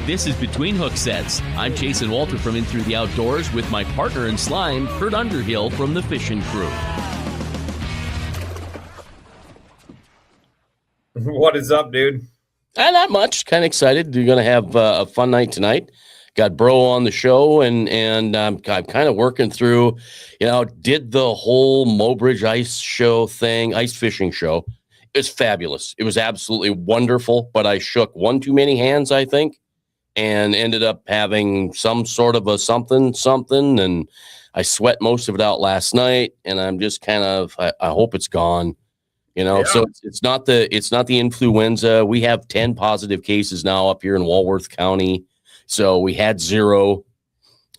This is Between Hook Sets. I'm Jason Walter from In Through the Outdoors with my partner in slime, Kurt Underhill from the Fishing Crew. What is up, dude? Not much. Kind of excited. You're going to have a fun night tonight. Got Bro on the show, and I'm kind of working through, did the whole Mobridge ice fishing show. It's fabulous. It was absolutely wonderful, but I shook one too many hands, I think, and ended up having some sort of a something, and I sweat most of it out last night, and I'm just kind of, I hope it's gone. So it's not the influenza. We have 10 positive cases now up here in Walworth County. So we had 0,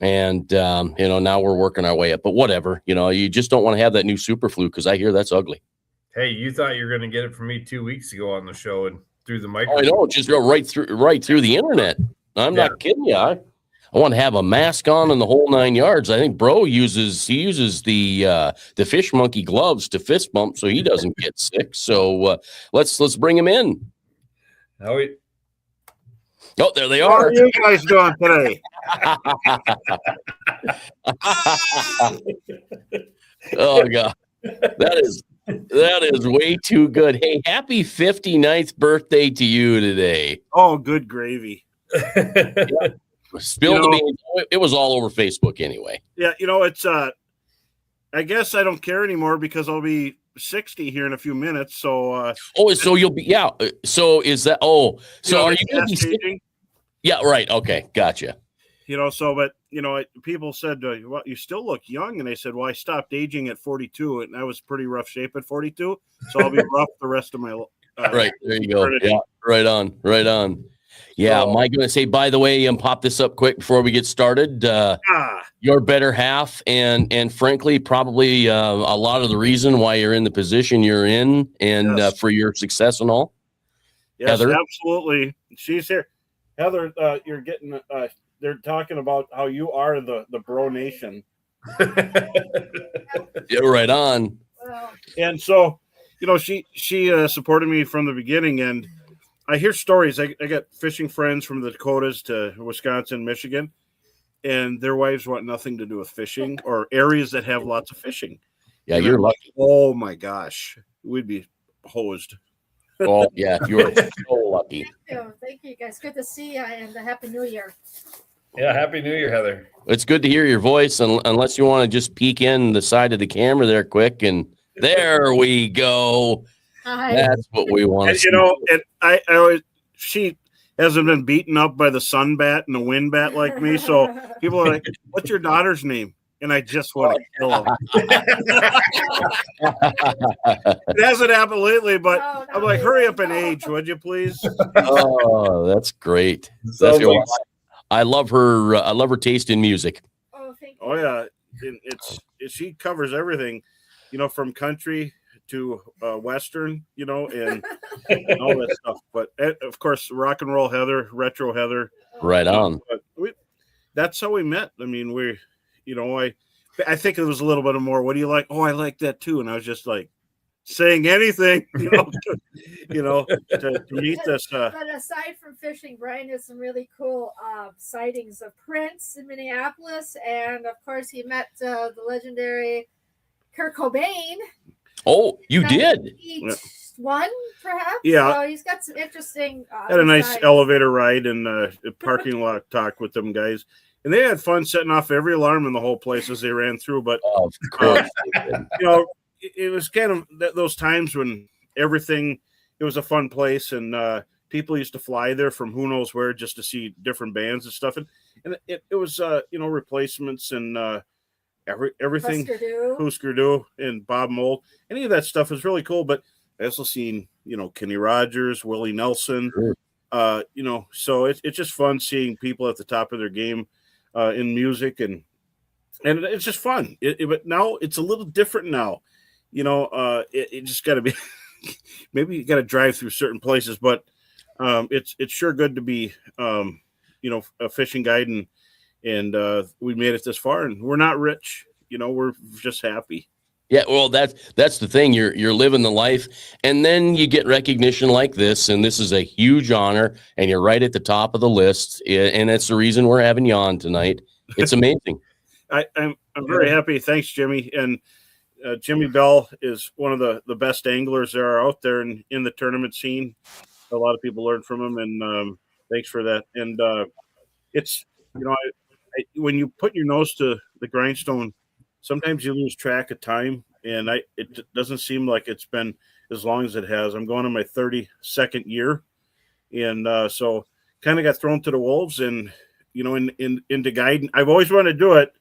and now we're working our way up. But whatever, you just don't want to have that new super flu because I hear that's ugly. Hey, you thought you were going to get it from me 2 weeks ago on the show and through the microphone. I know, just go right through the internet. I'm not kidding you. I want to have a mask on and the whole 9 yards. I think Bro uses the fish monkey gloves to fist bump so he doesn't get sick. So let's bring him in. Oh, there they are. How are you guys doing today? Oh God, that is way too good. Hey, happy 59th birthday to you today. Oh, good gravy. Spilled the beans. It was all over Facebook anyway. Yeah, it's I guess I don't care anymore because I'll be 60 here in a few minutes. So so you'll be So is that so are you gonna be aging? Yeah, right. Okay, gotcha. But people said, well, you still look young, and I said, well, I stopped aging at 42, and I was pretty rough shape at 42, so I'll be rough the rest of my right, there you go. Yeah, right on. Yeah, am I going to say, by the way, pop this up quick before we get started? Your better half, and frankly, probably a lot of the reason why you're in the position you're in, and for your success and all. Yes, Heather? Absolutely. She's here. Heather, you're getting. They're talking about how you are the Bro Nation. Yeah, right on. And so, she supported me from the beginning, and I hear stories. I got fishing friends from the Dakotas to Wisconsin, Michigan, and their wives want nothing to do with fishing or areas that have lots of fishing. Yeah, you're lucky. Oh my gosh, we'd be hosed. Oh yeah, you're so lucky. Thank you, guys. Good to see you, and Happy New Year. Yeah, Happy New Year, Heather. It's good to hear your voice, unless you want to just peek in the side of the camera there quick, and there we go. Hi. That's what we want. And, and I always, she hasn't been beaten up by the sun bat and the wind bat like me, so people are like, "What's your daughter's name?" And I just want to kill them. It hasn't happened lately, but I'm like, hurry up and age, would you please? Oh, that's great. I love her. I love her taste in music. Oh, thank you. Oh yeah, she covers everything, from country to Western, and all that stuff. But of course, rock and roll Heather, retro Heather. Right on. That's how we met. I mean, I think it was a little bit more. What do you like? Oh, I like that too. And I was just like saying anything, to meet this. But aside from fishing, Brian has some really cool sightings of Prince in Minneapolis, and of course, he met the legendary Kurt Cobain. Oh, you did? One, perhaps? Yeah. So he's got some interesting... had a nice elevator ride and a parking lot talk with them guys. And they had fun setting off every alarm in the whole place as they ran through. But, of course, it was kind of those times when everything, it was a fun place. And people used to fly there from who knows where just to see different bands and stuff. And it was, replacements and everything. Husker Du and Bob Mould. Any of that stuff was really cool. But I also seen, Kenny Rogers, Willie Nelson, sure. So it's just fun seeing people at the top of their game in music, and it's just fun. But now it's a little different now. It just got to be, maybe you got to drive through certain places, but it's sure good to be, a fishing guide, and we made it this far, and we're not rich, we're just happy. Yeah, well, that's the thing. You're living the life, and then you get recognition like this, and this is a huge honor, and you're right at the top of the list, and that's the reason we're having you on tonight. It's amazing. I'm very happy. Thanks, Jimmy. And Jimmy Bell is one of the best anglers there are out there in the tournament scene. A lot of people learn from him, and thanks for that. And it's when you put your nose to the grindstone, sometimes you lose track of time, and it doesn't seem like it's been as long as it has. I'm going on my 32nd year, and so kind of got thrown to the wolves, and into guiding. I've always wanted to do it,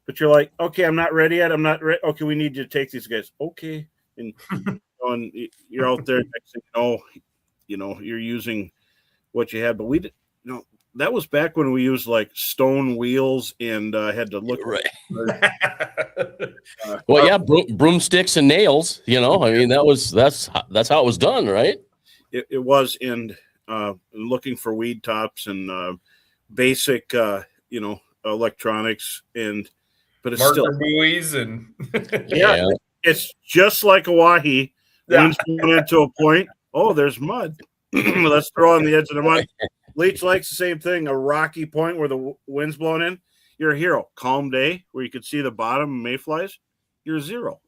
but you're like, okay, I'm not ready yet. I'm not ready. Okay, we need you to take these guys. Okay, and you're out there. Next thing you're using what you had, but we did. That was back when we used like stone wheels and had to look right. Well, yeah, broomsticks and nails. I mean, that's how it was done, right? It was, and looking for weed tops and basic, electronics, but it's marker still buoys and yeah, it's just like a wahi. Wind's going into a point. Oh, there's mud. Let's throw on the edge of the mud. Leach likes the same thing, a rocky point where the wind's blowing in. You're a hero. Calm day where you could see the bottom of mayflies, you're zero.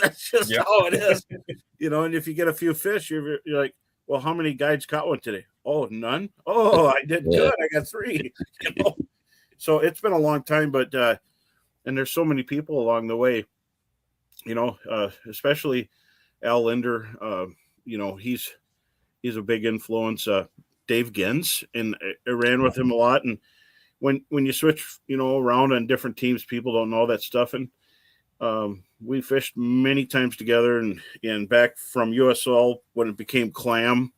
That's just how it is. And if you get a few fish, you're like, well, how many guides caught one today? Oh, none. Oh, I did good. I got 3. So it's been a long time, but and there's so many people along the way, especially Al Linder. He's a big influence. Dave Gens, and I ran with him a lot. And when you switch, around on different teams, people don't know that stuff. And we fished many times together, and back from USL when it became clam,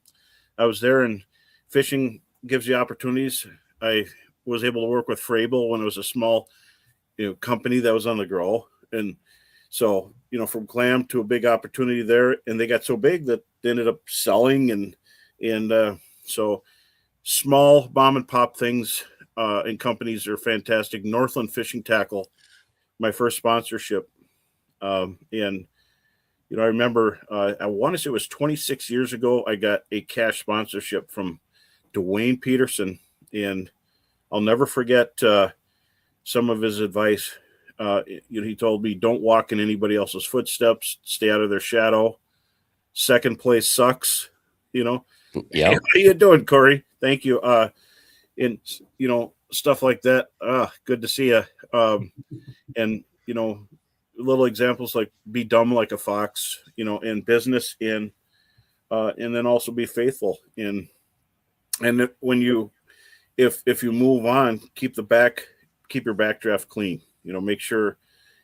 I was there, and fishing gives you opportunities. I was able to work with Frabel when it was a small, company that was on the grow. And so, from clam to a big opportunity there, and they got so big that they ended up selling and so small mom and pop things and companies are fantastic. Northland Fishing Tackle, my first sponsorship. And, I remember, I want to say it was 26 years ago, I got a cash sponsorship from Dwayne Peterson, and I'll never forget some of his advice. He told me, don't walk in anybody else's footsteps, stay out of their shadow. Second place sucks, Yeah. Hey, how you doing, Corey? Thank you. And stuff like that. Good to see you. And little examples like be dumb like a fox, in business, and then also be faithful. And when if you move on, keep your backdraft clean. Make sure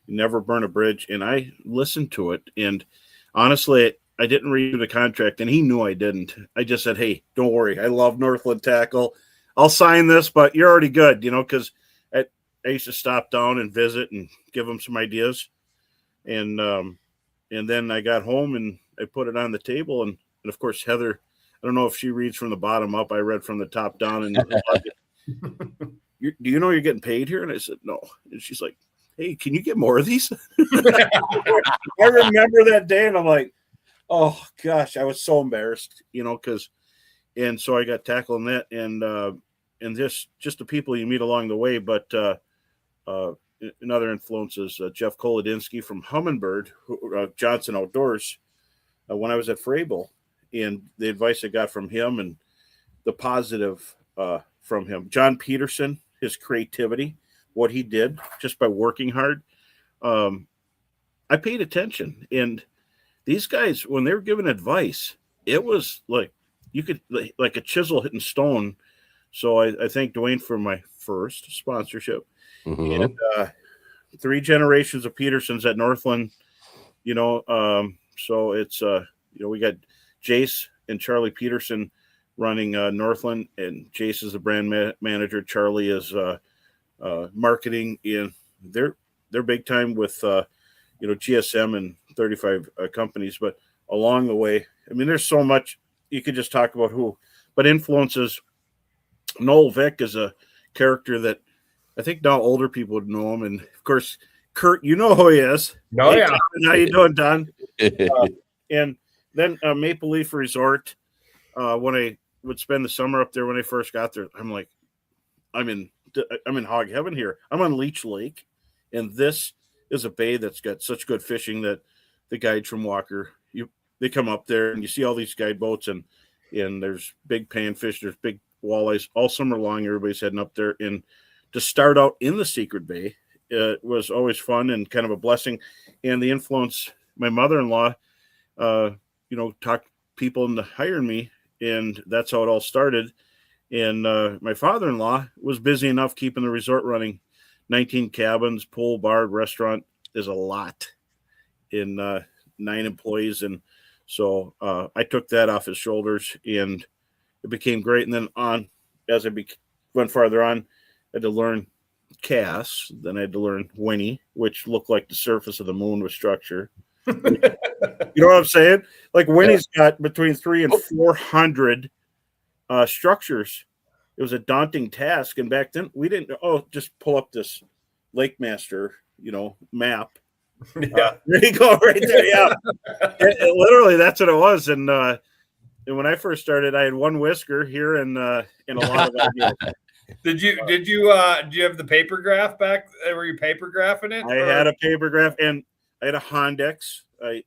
you never burn a bridge. And I listened to it, and honestly, I didn't read the contract, and he knew I didn't. I just said, hey, don't worry. I love Northland Tackle. I'll sign this, but you're already good, because I used to stop down and visit and give them some ideas. And then I got home, and I put it on the table. And of course, Heather, I don't know if she reads from the bottom up. I read from the top down. And do you know you're getting paid here? And I said, no. And she's like, hey, can you get more of these? I remember that day, and I'm like, oh gosh, I was so embarrassed, and so I got tackled in that, and just the people you meet along the way. But another influence is Jeff Kolodinsky from Humminbird, Johnson Outdoors. When I was at Frabel, and the advice I got from him and the positive from him, John Peterson, his creativity, what he did just by working hard. I paid attention, and these guys, when they were giving advice, it was like you could like a chisel hitting stone. So I thank Dwayne for my first sponsorship. Mm-hmm. And 3 generations of Petersons at Northland, so it's we got Jace and Charlie Peterson running Northland, and Jace is the brand manager. Charlie is marketing, and they're big time with GSM and 35 companies. But along the way, I mean, there's so much you could just talk about but influences. Noel Vick is a character that I think now older people would know him, and of course Kurt, you know who he is. Oh, yeah. How you doing, Don? And then Maple Leaf Resort, when I would spend the summer up there when I first got there, I'm like, I'm in hog heaven here. I'm on Leech Lake, and this is a bay that's got such good fishing that the guides from Walker, they come up there and you see all these guide boats, and there's big panfish, there's big walleyes all summer long. Everybody's heading up there, and to start out in the Secret Bay was always fun and kind of a blessing. And the influence, my mother-in-law, talked people into hiring me, and that's how it all started. And my father-in-law was busy enough keeping the resort running. 19 cabins, pool, bar, restaurant is a lot in 9 employees. And so I took that off his shoulders, and it became great. And then as I went farther on, I had to learn Cass. Then I had to learn Winnie, which looked like the surface of the moon with structure. You know what I'm saying? Like Winnie's got between 300 and 400 structures. It was a daunting task, and back then we didn't. Just pull up this Lake Master, map. Yeah. There you go, right there. Yeah, literally that's what it was. And when I first started, I had one whisker here and a lot of ideas. Did you have the paper graph back? Were you paper graphing it? I had a paper graph, and I had a Hondex. I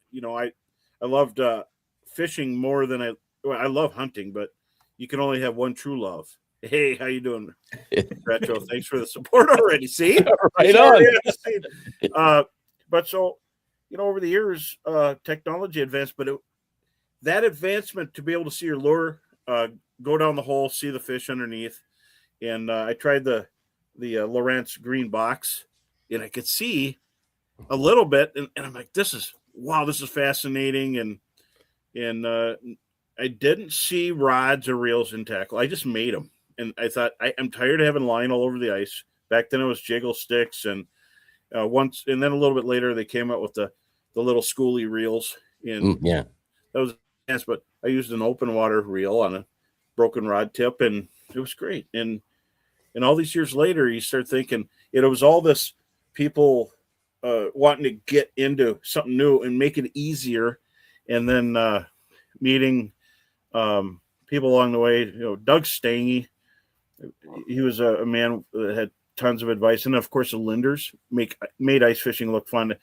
loved fishing more than I love hunting, but you can only have one true love. Hey, how you doing, Retro? Thanks for the support already. See, right on. But so, over the years, technology advanced, but that advancement to be able to see your lure, go down the hole, see the fish underneath, and I tried the Lowrance green box, and I could see a little bit, and I'm like, this is fascinating, and I didn't see rods or reels in tackle. I just made them, and I thought I'm tired of having line all over the ice. Back then it was jiggle sticks, and once, and then a little bit later they came out with the little schoolie reels, and that was yes. But I used an open water reel on a broken rod tip, and it was great. And all these years later, you start thinking it was all this people wanting to get into something new and make it easier, and then meeting people along the way. Doug Stange, he was a man that had tons of advice, and of course the Linders made ice fishing look fun.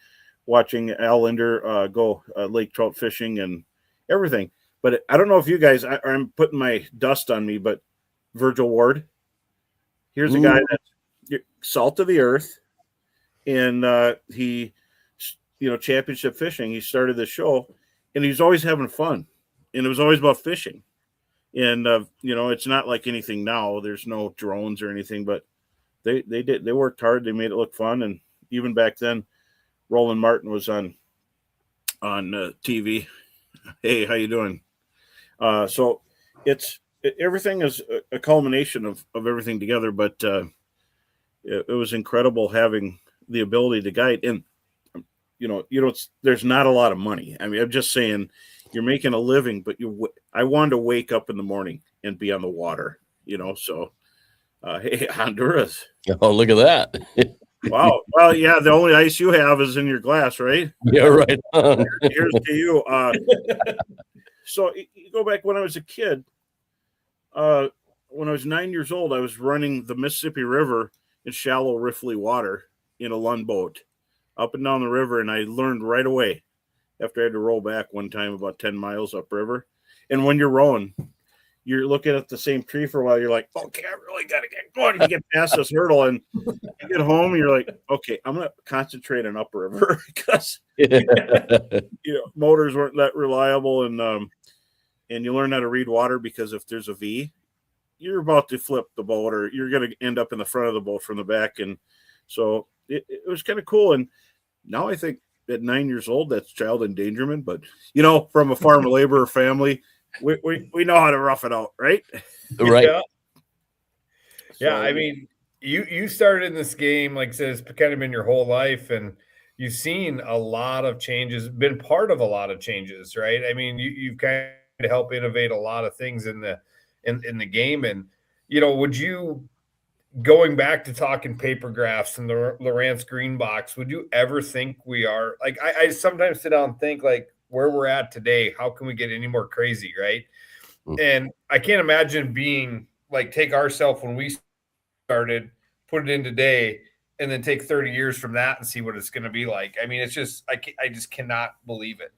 Watching Al Linder go lake trout fishing and everything. But I don't know if you guys, I'm putting my dust on me, but Virgil Ward, here's a guy that's salt of the earth, and he, championship fishing. He started the show, and he's always having fun, and it was always about fishing. And it's not like anything now. There's no drones or anything, but they worked hard. They made it look fun, and even back then, Roland Martin was on TV. Hey, how you doing? So everything is a culmination of everything together, but it was incredible having the ability to guide. And there's not a lot of money. I mean, I'm just saying, you're making a living, but I wanted to wake up in the morning and be on the water. So hey, Honduras. Oh, look at that. Wow. Well, yeah, the only ice you have is in your glass, right? Yeah, right on. Here's to you. So you go back when I was a kid, when I was 9 years old, I was running the Mississippi River in shallow, riffly water in a Lund boat up and down the river, and I learned right away after I had to row back one time about 10 miles upriver. And when you're rowing, you're looking at the same tree for a while. You're like, okay, I really got to get going. You get past this hurdle, and you get home, and you're like, okay, I'm going to concentrate on upriver because motors weren't that reliable, and you learn how to read water, because if there's a V, you're about to flip the boat, or you're going to end up in the front of the boat from the back. And so it was kind of cool. And now I think at 9 years old, that's child endangerment. But, from a farm laborer family, we know how to rough it out, right? Right. Yeah. I mean, you started in this game, like I said, it's kind of been your whole life, and you've seen a lot of changes, been part of a lot of changes, right? I mean, you've kind of helped innovate a lot of things in the game. And, would you going back to talking paper graphs and the Lowrance green box, would you ever think we are like, I sometimes sit down and think like where we're at today, how can we get any more crazy? Right. And I can't imagine being like, take ourselves when we started, put it in today, and then take 30 years from that and see what it's going to be like. I mean, it's just, I just cannot believe it.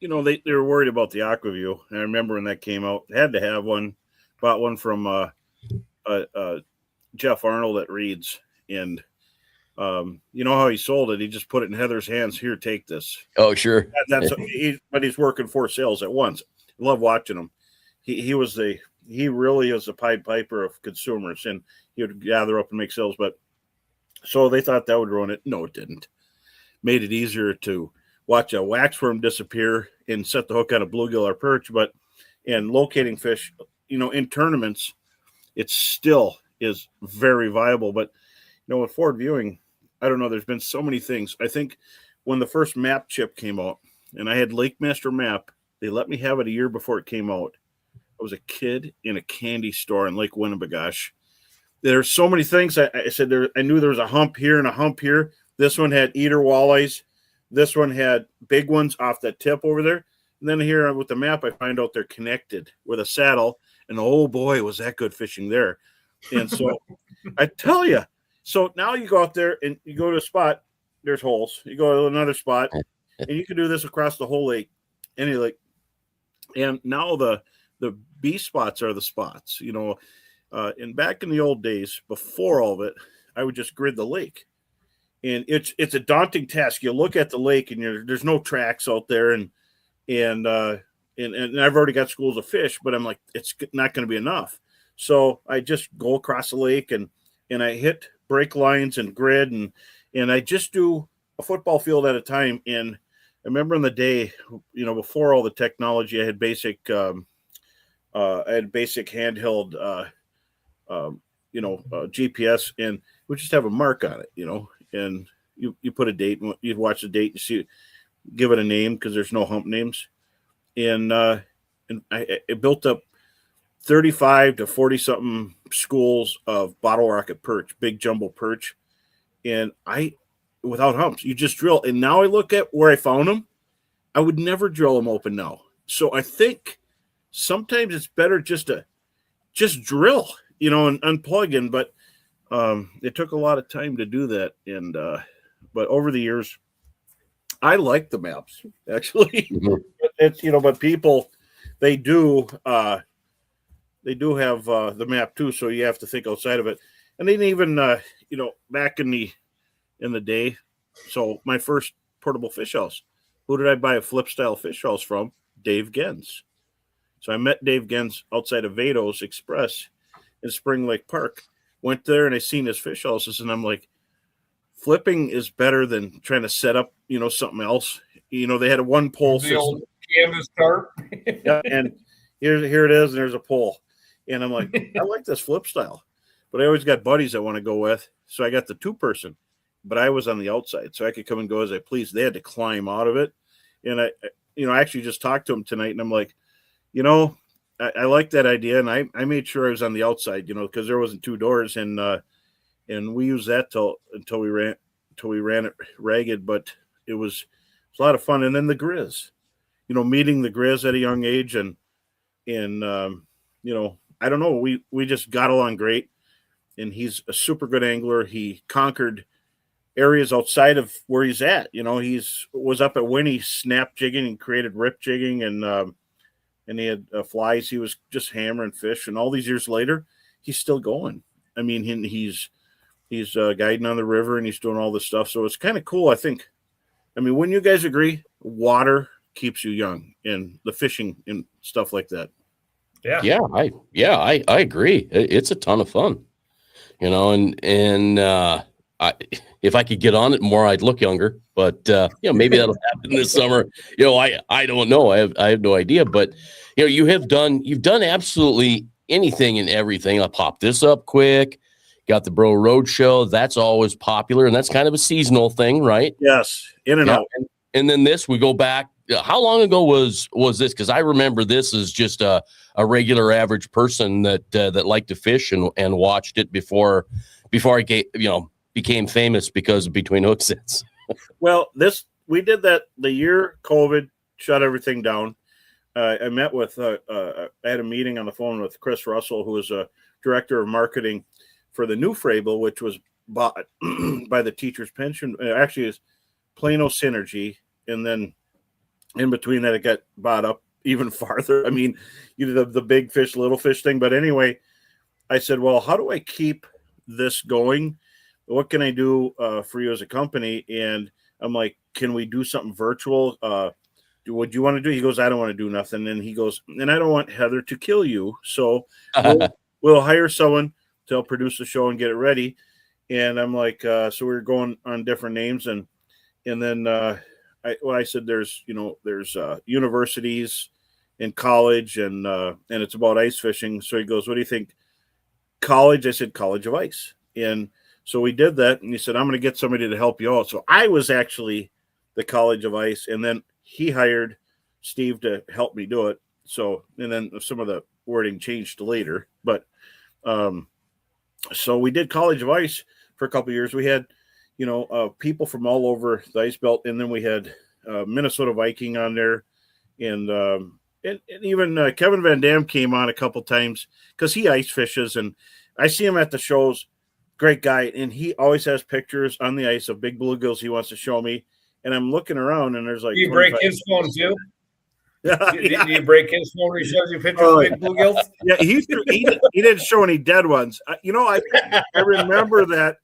You know, they were worried about the AquaView. I remember when that came out, they had to have one, bought one from Jeff Arnold at Reed's. And you know how he sold it? He just put it in Heather's hands. Here, take this. Oh, sure. But he's working 4 sales at once. I love watching him. He really is a Pied Piper of consumers, and he would gather up and make sales. But so they thought that would ruin it. No, it didn't. Made it easier to watch a waxworm disappear and set the hook on a bluegill or perch. But in locating fish, you know, in tournaments, it still is very viable. But you know, with forward viewing, I don't know. There's been so many things. I think when the first map chip came out, and I had Lake Master Map, they let me have it a year before it came out. I was a kid in a candy store in Lake Winnebagosh. There's so many things. I said I knew there was a hump here and a hump here. This one had eater walleyes. This one had big ones off that tip over there. And then here with the map, I find out they're connected with a saddle. And oh boy, was that good fishing there. And so I tell you, so now you go out there and you go to a spot, there's holes. You go to another spot, and you can do this across the whole lake, any lake. And now the B spots are the spots, you know. And back in the old days, before all of it, I would just grid the lake. And it's a daunting task. You look at the lake, and there's no tracks out there, and I've already got schools of fish, but I'm like, it's not going to be enough. So I just go across the lake, and I hit break lines and grid, and I just do a football field at a time. And I remember in the day, you know, before all the technology, I had basic handheld, GPS, and we just have a mark on it, you know, and you put a date, and you'd watch the date and see, give it a name because there's no hump names. And it built up 35 to 40 something schools of bottle rocket perch, big jumbo perch. And without humps, you just drill. And now I look at where I found them. I would never drill them open now. So I think sometimes it's better just to drill, you know, and unplug in. But it took a lot of time to do that. And but over the years, I like the maps actually. Mm-hmm. It's, you know, but people, they do have the map too, so you have to think outside of it. And then even you know, back in the day, so my first portable fish house, who did I buy a flip style fish house from? Dave Gens. So I met Dave Gens outside of Vados Express in Spring Lake Park. Went there and I seen his fish houses, and I'm like, flipping is better than trying to set up, you know, something else. You know, they had a one pole system. Old canvas tarp. Yeah, and here it is, and there's a pole. And I'm like, I like this flip style. But I always got buddies I want to go with. So I got the 2-person, but I was on the outside, so I could come and go as I pleased. They had to climb out of it. And I actually just talked to him tonight, and I'm like, you know, I like that idea. And I made sure I was on the outside, you know, because there wasn't 2 doors, and we used that until we ran it ragged. But it was a lot of fun. And then the Grizz, you know, meeting the Grizz at a young age, and you know, I don't know, we just got along great. And he's a super good angler. He conquered areas outside of where he's at. You know, was up at Winnie snap jigging and created rip jigging, and he had flies. He was just hammering fish. And all these years later, he's still going. I mean, he's guiding on the river, and he's doing all this stuff. So it's kind of cool, I think. I mean, wouldn't you guys agree? Water keeps you young, and the fishing and stuff like that. Yeah, I agree. It's a ton of fun, you know, and if I could get on it more, I'd look younger, but you know, maybe that'll happen this summer. You know, I don't know. I have no idea, but you know, you've done absolutely anything and everything. I'll pop this up quick. Got the Bro Road Show. That's always popular, and that's kind of a seasonal thing, right? Yes, in and out. And then we go back how long ago was this? Because I remember this as just a regular average person that liked to fish and watched it before I became famous because of Between Hook Sets. Well, we did that the year COVID shut everything down. I met with I had a meeting on the phone with Chris Russell, who is a director of marketing for the new Frable, which was bought by the Teachers Pension. Actually, is Plano Synergy, and then in between that, it got bought up even farther. I mean, the big fish, little fish thing. But anyway, I said, well, how do I keep this going? What can I do for you as a company? And I'm like, can we do something virtual? What do you want to do? He goes, I don't want to do nothing. And he goes, and I don't want Heather to kill you. So we'll hire someone to help produce the show and get it ready. And I'm like, so we're going on different names. And then I said, there's universities and college and it's about ice fishing. So he goes, what do you think? College? I said, College of Ice. And so we did that. And he said, I'm going to get somebody to help you out. So I was actually the College of Ice. And then he hired Steve to help me do it. So, and then some of the wording changed later, but so we did College of Ice for a couple of years. We had, people from all over the ice belt, and then we had Minnesota Viking on there, and even Kevin Van Dam came on a couple times because he ice fishes, and I see him at the shows. Great guy, and he always has pictures on the ice of big bluegills he wants to show me. And I'm looking around, and there's like. Do you break his phone too? Do you break his phone when he shows you pictures of big bluegills? Yeah, he didn't show any dead ones. I remember that.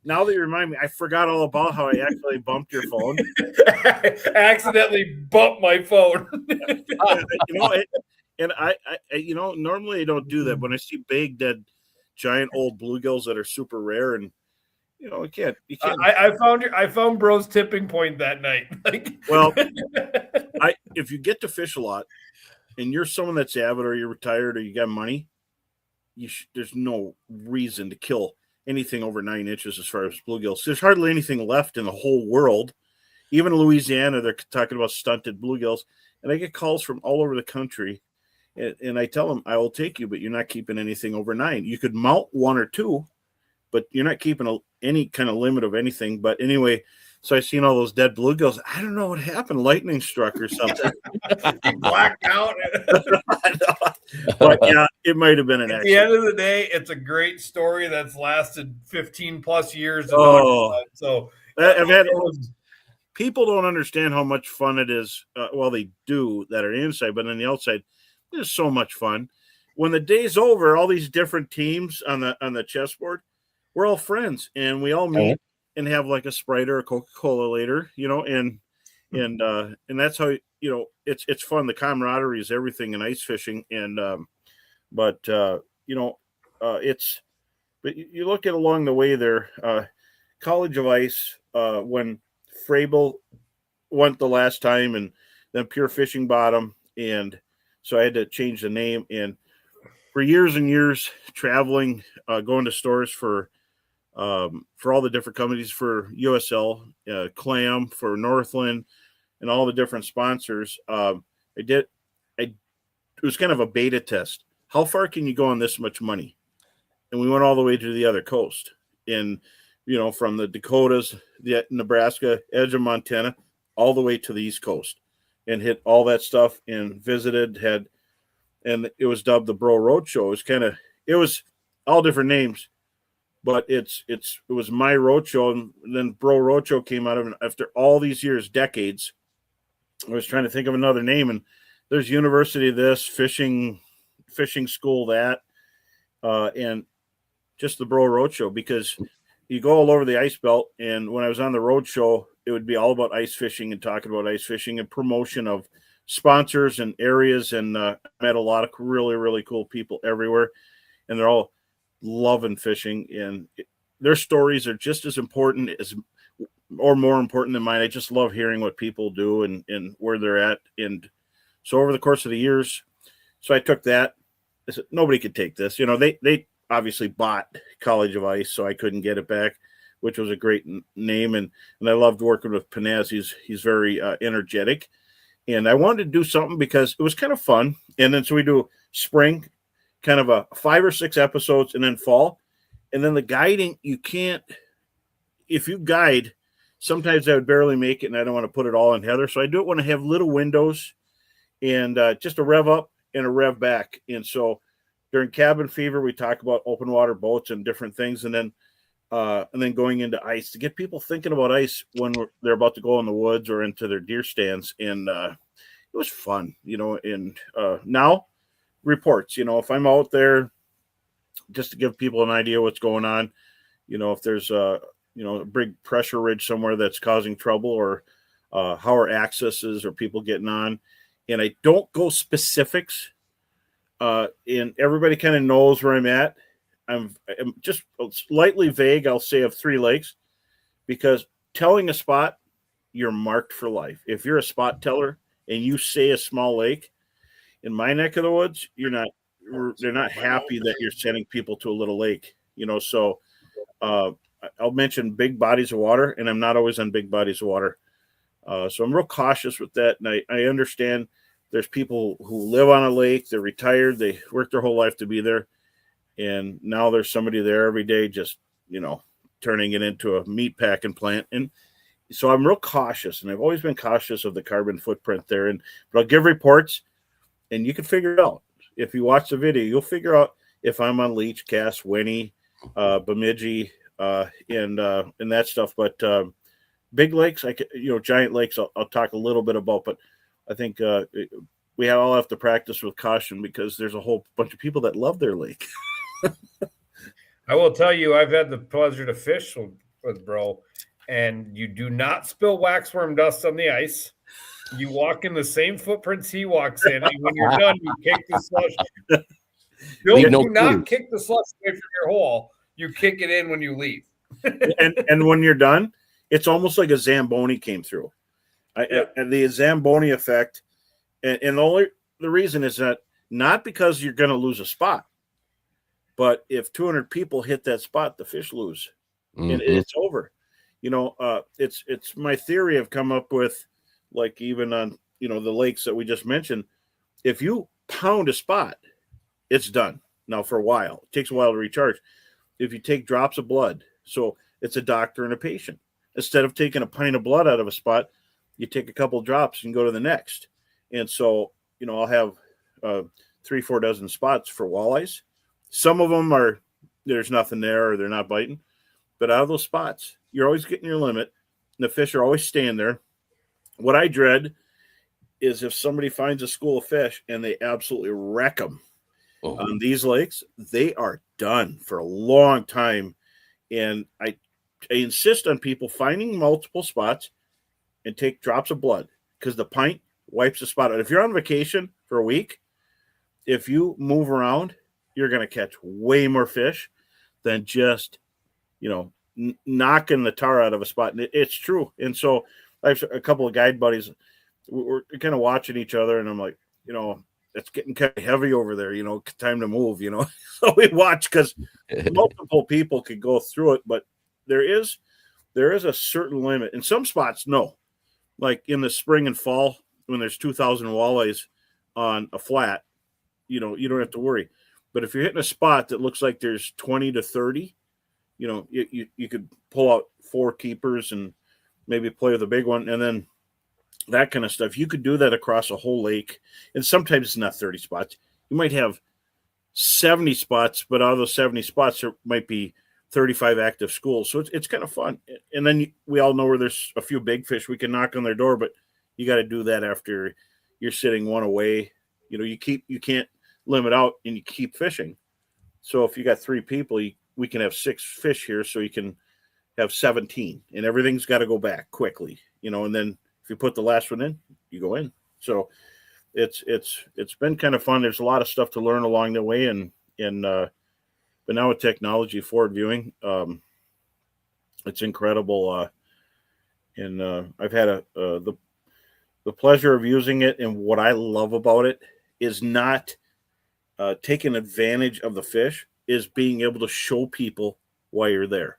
Now that you remind me, I forgot all about how I actually bumped your phone. I accidentally bumped my phone. And I normally I don't do that. When I see big, dead, giant old bluegills that are super rare, and you can't. I found Bro's tipping point that night. Well, if you get to fish a lot, and you're someone that's avid, or you're retired, or you got money, there's no reason to kill anything over 9 inches as far as bluegills. There's hardly anything left in the whole world. Even in Louisiana, they're talking about stunted bluegills, and I get calls from all over the country, and I tell them, I will take you, but you're not keeping anything over 9. You could mount 1 or 2, but you're not keeping any kind of limit of anything. But anyway, so I seen all those dead bluegills. I don't know what happened. Lightning struck or something. He blacked out. But yeah, it might have been an accident. At the end of the day, it's a great story that's lasted 15 plus years. So I've had people don't understand how much fun it is. Well, they do that are inside, but on the outside, there's so much fun. When the day's over, all these different teams on the chessboard, we're all friends, and we all meet and have like a Sprite or a Coca-Cola later, and that's how it's fun. The camaraderie is everything in ice fishing, and but you look at along the way there, College of Ice, when Frable went the last time, and then Pure Fishing bottom, and so I had to change the name. And for years and years, traveling, going to stores for all the different companies, for USL, Clam, for Northland, and all the different sponsors. It was kind of a beta test. How far can you go on this much money? And we went all the way to the other coast, and from the Dakotas, the Nebraska, edge of Montana, all the way to the East Coast, and hit all that stuff and visited. And it was dubbed the Bro Roadshow. It was all different names, but it was my roadshow, and then Bro Roadshow came out of it after all these years, decades. I was trying to think of another name, and there's university this, fishing school that, and just the Bro Roadshow, because you go all over the ice belt. And when I was on the roadshow, it would be all about ice fishing and talking about ice fishing and promotion of sponsors and areas. And I met a lot of really, really cool people everywhere, and they're all loving fishing, and their stories are just as important or more important than mine. I just love hearing what people do and where they're at. And so over the course of the years, so I took that. I said, nobody could take this. They obviously bought College of Ice, so I couldn't get it back, which was a great name. And I loved working with Panaz. He's very energetic. And I wanted to do something because it was kind of fun. And then so we do spring, kind of a 5 or 6 episodes, and then fall. And then the guiding, you can't, if you guide, sometimes I would barely make it, and I don't want to put it all in Heather. So I do it when I have little windows and just a rev up and a rev back. And so during cabin fever, we talk about open water boats and different things. And then going into ice to get people thinking about ice when they're about to go in the woods or into their deer stands. And it was fun, and now reports, if I'm out there, just to give people an idea what's going on, if there's a big pressure ridge somewhere that's causing trouble, or how our access is, or people getting on. And I don't go specifics, and everybody kind of knows where I'm at. I'm just slightly vague. I'll say of 3 lakes, because telling a spot, you're marked for life. If you're a spot teller and you say a small lake in my neck of the woods, they're not happy that you're sending people to a little lake, So I'll mention big bodies of water, and I'm not always on big bodies of water. So I'm real cautious with that. And I understand there's people who live on a lake, they're retired, they worked their whole life to be there. And now there's somebody there every day, just, turning it into a meat packing plant. And so I'm real cautious, and I've always been cautious of the carbon footprint there. But I'll give reports, and you can figure it out. If you watch the video, you'll figure out if I'm on leech, cast, Winnie, Bemidji, and that stuff. But big lakes, giant lakes, I'll talk a little bit about. But I think we all have to practice with caution, because there's a whole bunch of people that love their lake. I will tell you, I've had the pleasure to fish with Bro, and you do not spill waxworm dust on the ice. You walk in the same footprints he walks in, and when you're done, you kick the slush. Do not kick the slush away from your hole. You kick it in when you leave. and when you're done, it's almost like a Zamboni came through. And the Zamboni effect, and the reason is that not because you're going to lose a spot, but if 200 people hit that spot, the fish lose, and it's over. It's my theory I've come up with, like even on the lakes that we just mentioned. If you pound a spot, it's done. Now for a while, it takes a while to recharge. If you take drops of blood, so it's a doctor and a patient. Instead of taking a pint of blood out of a spot, you take a couple drops and go to the next. And so, I'll have 3-4 dozen spots for walleyes. Some of them there's nothing there, or they're not biting. But out of those spots, you're always getting your limit. And the fish are always staying there. What I dread is if somebody finds a school of fish and they absolutely wreck them on these lakes, they are done for a long time. And I insist on people finding multiple spots and take drops of blood, because the pint wipes the spot out. If you're on vacation for a week, if you move around, you're going to catch way more fish than just, knocking the tar out of a spot. And it's true. And so I have a couple of guide buddies. We're kind of watching each other, and I'm like, it's getting kind of heavy over there, time to move, So we watch, because multiple people could go through it, but there is a certain limit. In some spots, no. Like in the spring and fall, when there's 2,000 walleyes on a flat, you don't have to worry. But if you're hitting a spot that looks like there's 20 to 30, you could pull out 4 keepers and maybe play with a big one, and then that kind of stuff. You could do that across a whole lake, and sometimes it's not 30 spots. You might have 70 spots, but out of those 70 spots, there might be 35 active schools. So it's kind of fun. And then we all know where there's a few big fish. We can knock on their door, but you got to do that after you're sitting one away. You can't limit out, and you keep fishing. So if you got 3 people, we can have 6 fish here, so you can have 17, and everything's got to go back quickly, and then if you put the last one in, you go in. So it's been kind of fun. There's a lot of stuff to learn along the way, but now with technology, forward viewing, it's incredible. And I've had the pleasure of using it, and what I love about it is not taking advantage of the fish, is being able to show people why you're there,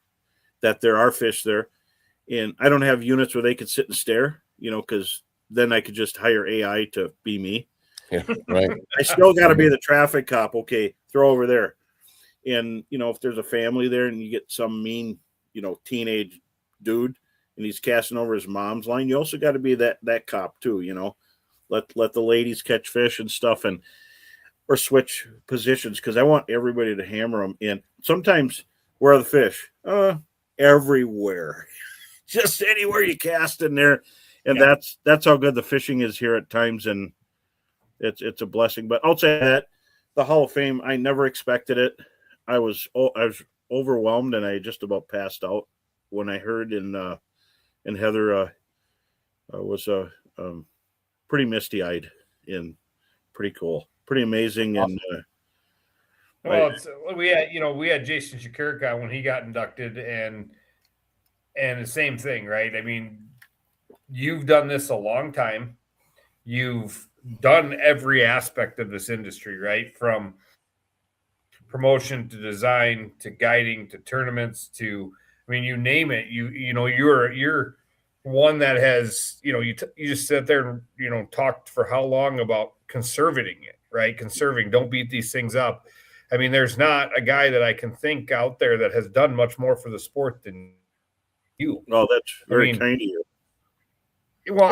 that there are fish there. And I don't have units where they can sit and stare, because then I could just hire AI to be me. Yeah, right. I still got to be the traffic cop. Okay, throw over there. And, if there's a family there and you get some mean, teenage dude and he's casting over his mom's line, you also got to be that cop too, let the ladies catch fish and stuff or switch positions, because I want everybody to hammer them in. Sometimes, where are the fish? Everywhere. Just anywhere you cast in there. And that's how good the fishing is here at times, and it's a blessing. But outside that, the Hall of Fame, I never expected it. I was overwhelmed, and I just about passed out when I heard, and Heather was pretty misty-eyed and pretty cool, pretty amazing. And we had Jason Shakirka when he got inducted, and the same thing, right? I mean, you've done this a long time. You've done every aspect of this industry, right? From promotion to design to guiding to tournaments to, you name it. You're one that has, you just sit there and talked for how long about conserving it, right? Conserving, don't beat these things up. I mean, there's not a guy that I can think out there that has done much more for the sport than you. Oh, that's very kind of you. Well,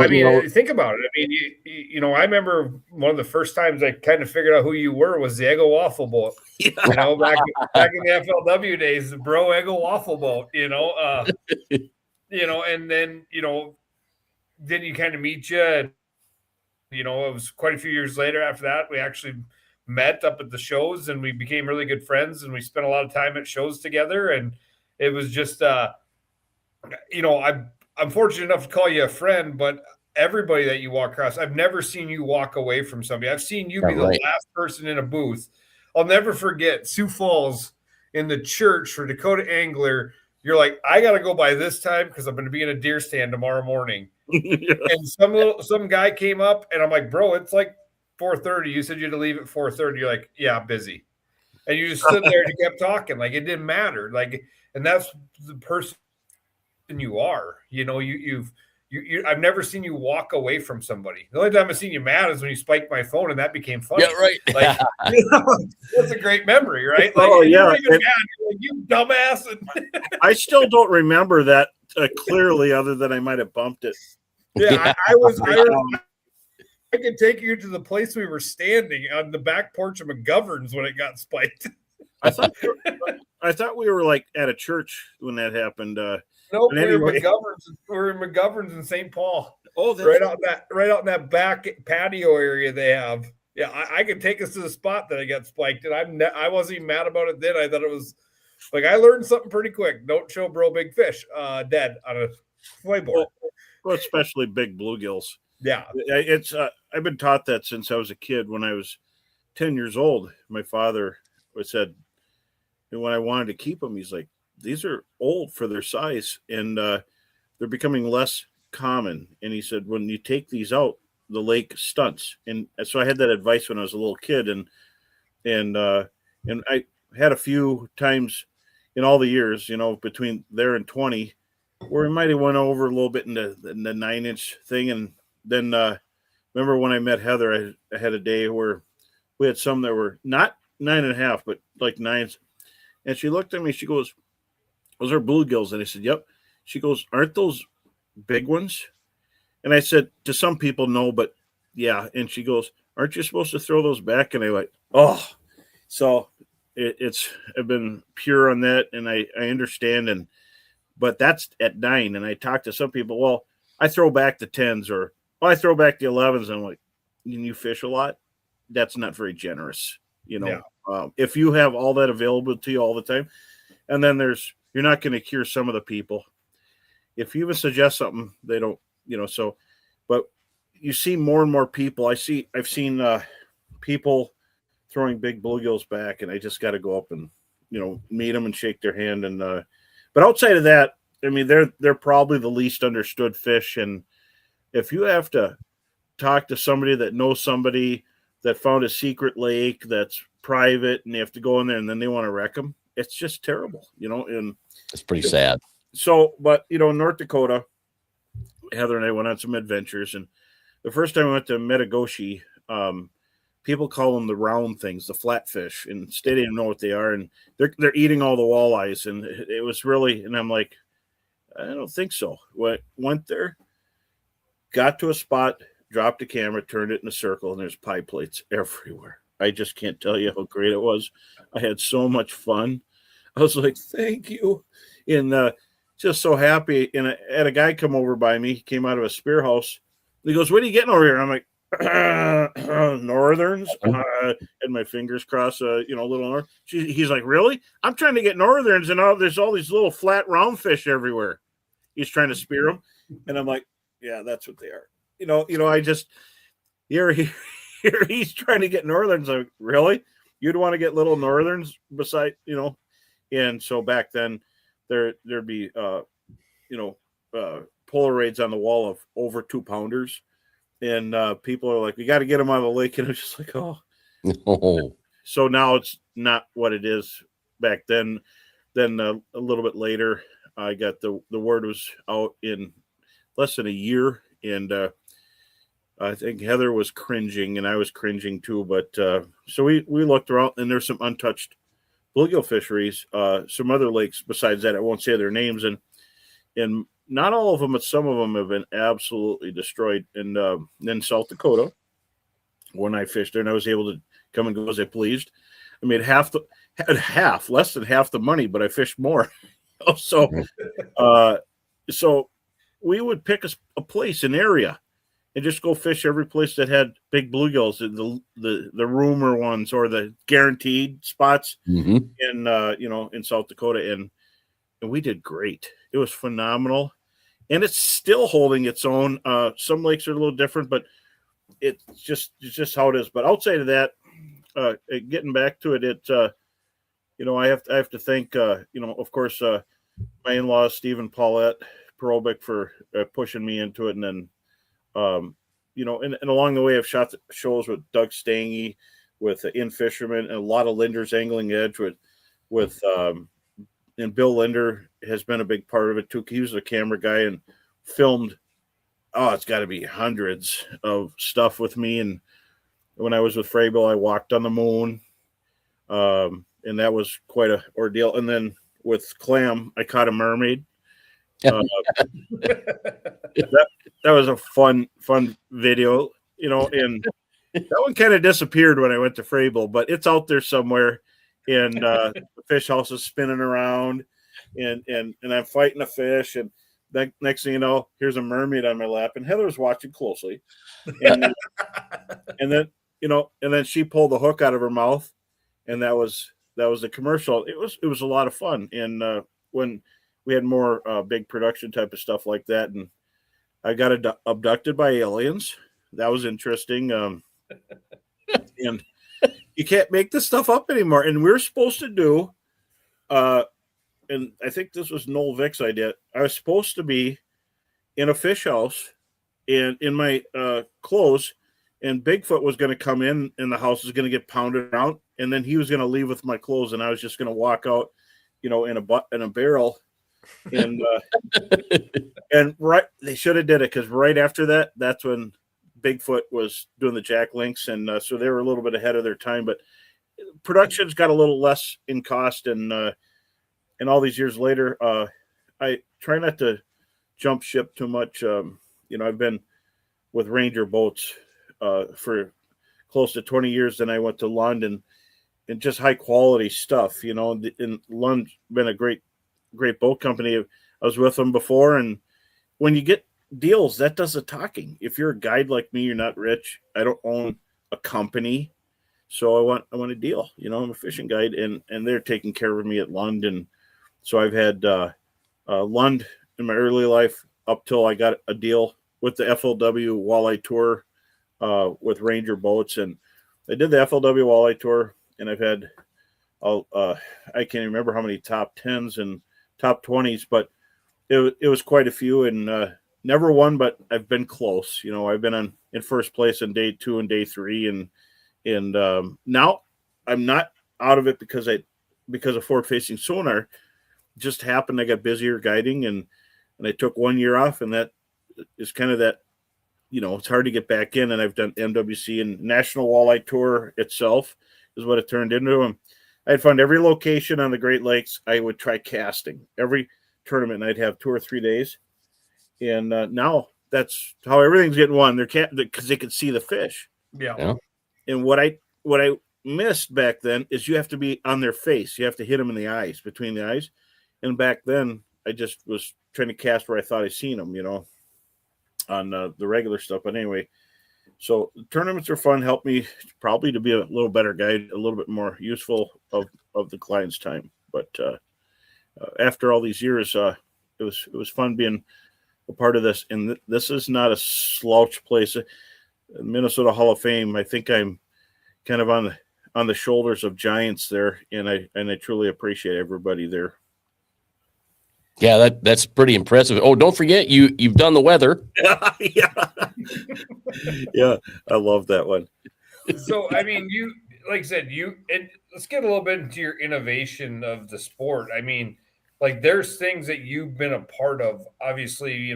think about it. I remember one of the first times I kind of figured out who you were was the Eggo Waffle Boat. Yeah. Back in the FLW days, the Bro Eggo Waffle Boat. And then then you kind of meet you. And, it was quite a few years later after that we actually met up at the shows, and we became really good friends, and we spent a lot of time at shows together, and it was just I'm fortunate enough to call you a friend, but everybody that you walk across, I've never seen you walk away from somebody. I've seen you be the last person in a booth. I'll never forget Sioux Falls in the church for Dakota Angler. You're like, I got to go by this time because I'm going to be in a deer stand tomorrow morning. Yeah. And some guy came up, and I'm like, bro, it's like 4:30. You said you had to leave at 4:30. You're like, yeah, I'm busy. And you just stood there and you kept talking. Like, it didn't matter. Like, and that's the person you are. I've never seen you walk away from somebody. The only time I've seen you mad is when you spiked my phone, and that became funny. Yeah, right. Like, that's a great memory, right? Like, yeah, mad. You're like, you dumbass. I still don't remember that clearly, other than I might have bumped it. Yeah, I could take you to the place we were standing on the back porch of McGovern's when it got spiked. I thought we were like at a church when that happened. No, we're in McGovern's in St. Paul. Oh, right out in that back patio area they have. Yeah, I could take us to the spot that I got spiked, and I wasn't even mad about it then. I thought it was like I learned something pretty quick. Don't show bro big fish dead on a playboard. Well, especially big bluegills. Yeah, it's I've been taught that since I was a kid. When I was 10 years old, my father said, and when I wanted to keep them, he's like, these are old for their size, and they're becoming less common. And he said, when you take these out, the lake stunts. And so I had that advice when I was a little kid, and I had a few times in all the years, between there and 20, where we might have went over a little bit in the 9-inch thing. And then remember when I met Heather, I had a day where we had some that were not 9.5, but like 9s. And she looked at me, she goes, those are bluegills. And I said, yep. She goes, aren't those big ones? And I said, to some people, no, but yeah. And she goes, aren't you supposed to throw those back? And I went, oh. So I've been pure on that, and I understand. But that's at 9. And I talk to some people, well, I throw back the 10s, or I throw back the 11s. And I'm like, you fish a lot? That's not very generous. Yeah. If you have all that available to you all the time, and then you're not going to cure some of the people. If you even suggest something, they don't, so, but you see more and more people. I've seen people throwing big bluegills back, and I just got to go up and, meet them and shake their hand. And, but outside of that, I mean, they're probably the least understood fish. And if you have to talk to somebody that knows somebody that found a secret lake that's private, and they have to go in there and then they want to wreck them, it's just terrible, and it's pretty sad. So, but in North Dakota, Heather and I went on some adventures, and the first time I went to Metagoshi, people call them the round things, the flatfish, and they didn't know what they are, and they're eating all the walleyes, and it was really, and I'm like, I don't think so. Went there, got to a spot, dropped the camera, turned it in a circle, and there's pie plates everywhere. I just can't tell you how great it was. I had so much fun. I was like, thank you. And just so happy. And I had a guy come over by me. He came out of a spear house. He goes, what are you getting over here? I'm like, Northerns. And my fingers crossed, little north. He's like, really? I'm trying to get Northerns, and there's all these little flat round fish everywhere. He's trying to spear them. And I'm like, yeah, that's what they are. I just, here he's trying to get Northerns. I'm like, really? You'd want to get little Northerns beside, And so back then there'd be, Polaroids on the wall of over 2-pounders. And people are like, we got to get them out of the lake. And I'm just like, oh. Oh. So now it's not what it is back then. Then a little bit later, I got the word was out in less than a year. And I think Heather was cringing and I was cringing too. But so we looked around, and there's some untouched bluegill fisheries, some other lakes besides that. I won't say their names. And not all of them, but some of them have been absolutely destroyed. And in South Dakota, when I fished there, and I was able to come and go as I pleased. I made less than half the money, but I fished more. So we would pick a place, an area, and just go fish every place that had big bluegills, the rumor ones or the guaranteed spots in South Dakota. And we did great. It was phenomenal. And it's still holding its own. Some lakes are a little different, but it's just how it is. But outside of that, getting back to it, I have to thank, of course, my in-laws, Steve and Paulette Perobic, for pushing me into it. And then, and along the way, I've shot shows with Doug Stange, with In Fisherman, and a lot of Linder's Angling Edge with and Bill Linder has been a big part of it too. He was a camera guy and filmed, it's got to be hundreds of stuff with me. And when I was with Fraybill, I walked on the moon, and that was quite a ordeal. And then with Clam, I caught a mermaid. That was a fun video, and that one kind of disappeared when I went to Fraybill, but it's out there somewhere. And the fish house is spinning around, and I'm fighting a fish, and then next thing you know, here's a mermaid on my lap, and Heather was watching closely, and then she pulled the hook out of her mouth, and that was the commercial. It was a lot of fun, and when we had more big production type of stuff like that, and I got abducted by aliens. That was interesting, and you can't make this stuff up anymore. And we're supposed to do, and I think this was Noel Vick's idea. I was supposed to be in a fish house and in my clothes, and Bigfoot was going to come in, and the house was going to get pounded out, and then he was going to leave with my clothes, and I was just going to walk out, in a barrel. And and they should have did it, because right after that's when Bigfoot was doing the jack links, and so they were a little bit ahead of their time. But production's got a little less in cost, and all these years later, I try not to jump ship too much. I've been with Ranger boats for close to 20 years. Then I went to London, and just high quality stuff. And Lund's been a great boat company. I was with them before, and when you get deals, that does the talking. If you're a guide like me, you're not rich. I don't own a company, so I want a deal. I'm a fishing guide, and they're taking care of me at Lund. And so I've had Lund in my early life up till I got a deal with the FLW Walleye Tour with Ranger boats, and I did the FLW Walleye Tour, and I've had I can't remember how many top 10s and top 20s, but it was quite a few, and never won, but I've been close. I've been in first place in day 2 and day 3, and now I'm not out of it because of forward facing sonar. Just happened I got busier guiding, and I took 1 year off, and that is kind of that it's hard to get back in. And I've done MWC and National Walleye Tour itself is what it turned into. And I'd found every location on the Great Lakes. I would try casting every tournament. I'd have 2 or 3 days. And now that's how everything's getting won. Because they could see the fish. Yeah. And what I missed back then is you have to be on their face. You have to hit them in the eyes, between the eyes. And back then, I just was trying to cast where I thought I seen them, on the regular stuff. But anyway, so tournaments are fun. Help me probably to be a little better guide, a little bit more useful of the client's time. But after all these years, it was fun being a part of this. And this is not a slouch place. Minnesota Hall of Fame. I think I'm kind of on the shoulders of giants there, and I truly appreciate everybody there. Yeah, that's pretty impressive. Oh, don't forget you've done the weather. Yeah, I love that one. So I mean, you like I said, let's get a little bit into your innovation of the sport. I mean, like there's things that you've been a part of. Obviously,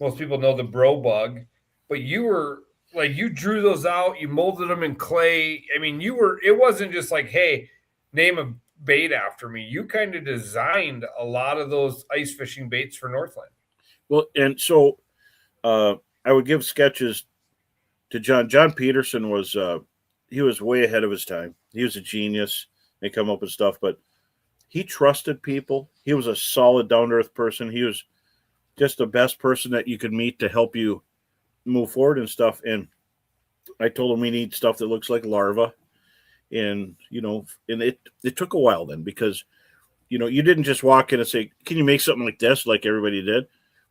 most people know the bro bug, but you were like you drew those out, you molded them in clay. I mean, it wasn't just like, hey, name a bait after me. You kind of designed a lot of those ice fishing baits for Northland. Well, and so I would give sketches to John. John Peterson was he was way ahead of his time. He was a genius. They come up with stuff, but he trusted people. He was a solid, down-to-earth person. He was just the best person that you could meet to help you move forward and stuff. And I told him we need stuff that looks like larva. And, and it took a while then because, you didn't just walk in and say, can you make something like this? Like everybody did.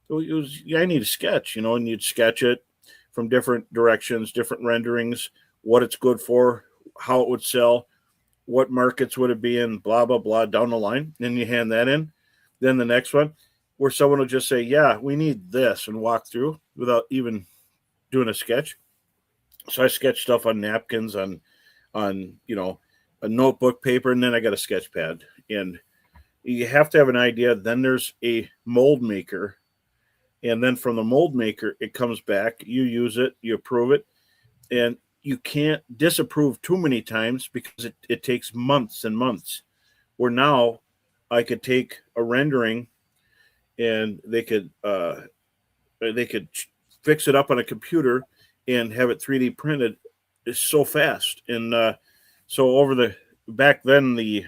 It was, I need a sketch, and you'd sketch it from different directions, different renderings, what it's good for, how it would sell, what markets would it be in, blah, blah, blah, down the line. Then you hand that in. Then the next one where someone will just say, yeah, we need this and walk through without even doing a sketch. So I sketched stuff on napkins, on a notebook paper, and then I got a sketch pad. And you have to have an idea. Then there's a mold maker. And then from the mold maker, it comes back. You use it, you approve it. And you can't disapprove too many times because it takes months and months. Where now I could take a rendering and they could fix it up on a computer and have it 3D printed. Is so fast. And so back then the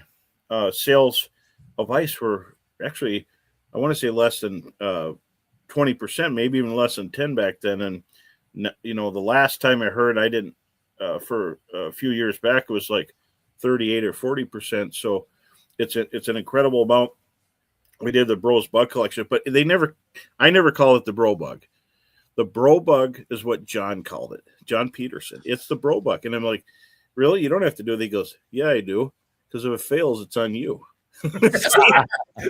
sales of ice were actually, I want to say less than 20%, maybe even less than 10 back then. And the last time I heard, I didn't for a few years back, it was like 38 or 40%. So it's an incredible amount. We did the Bros Bug collection, but I never call it the Bro Bug. The Bro Bug is what John called it. John Peterson. It's the Bro Bug. And I'm like, really? You don't have to do it. He goes, yeah, I do. Because if it fails, it's on you. And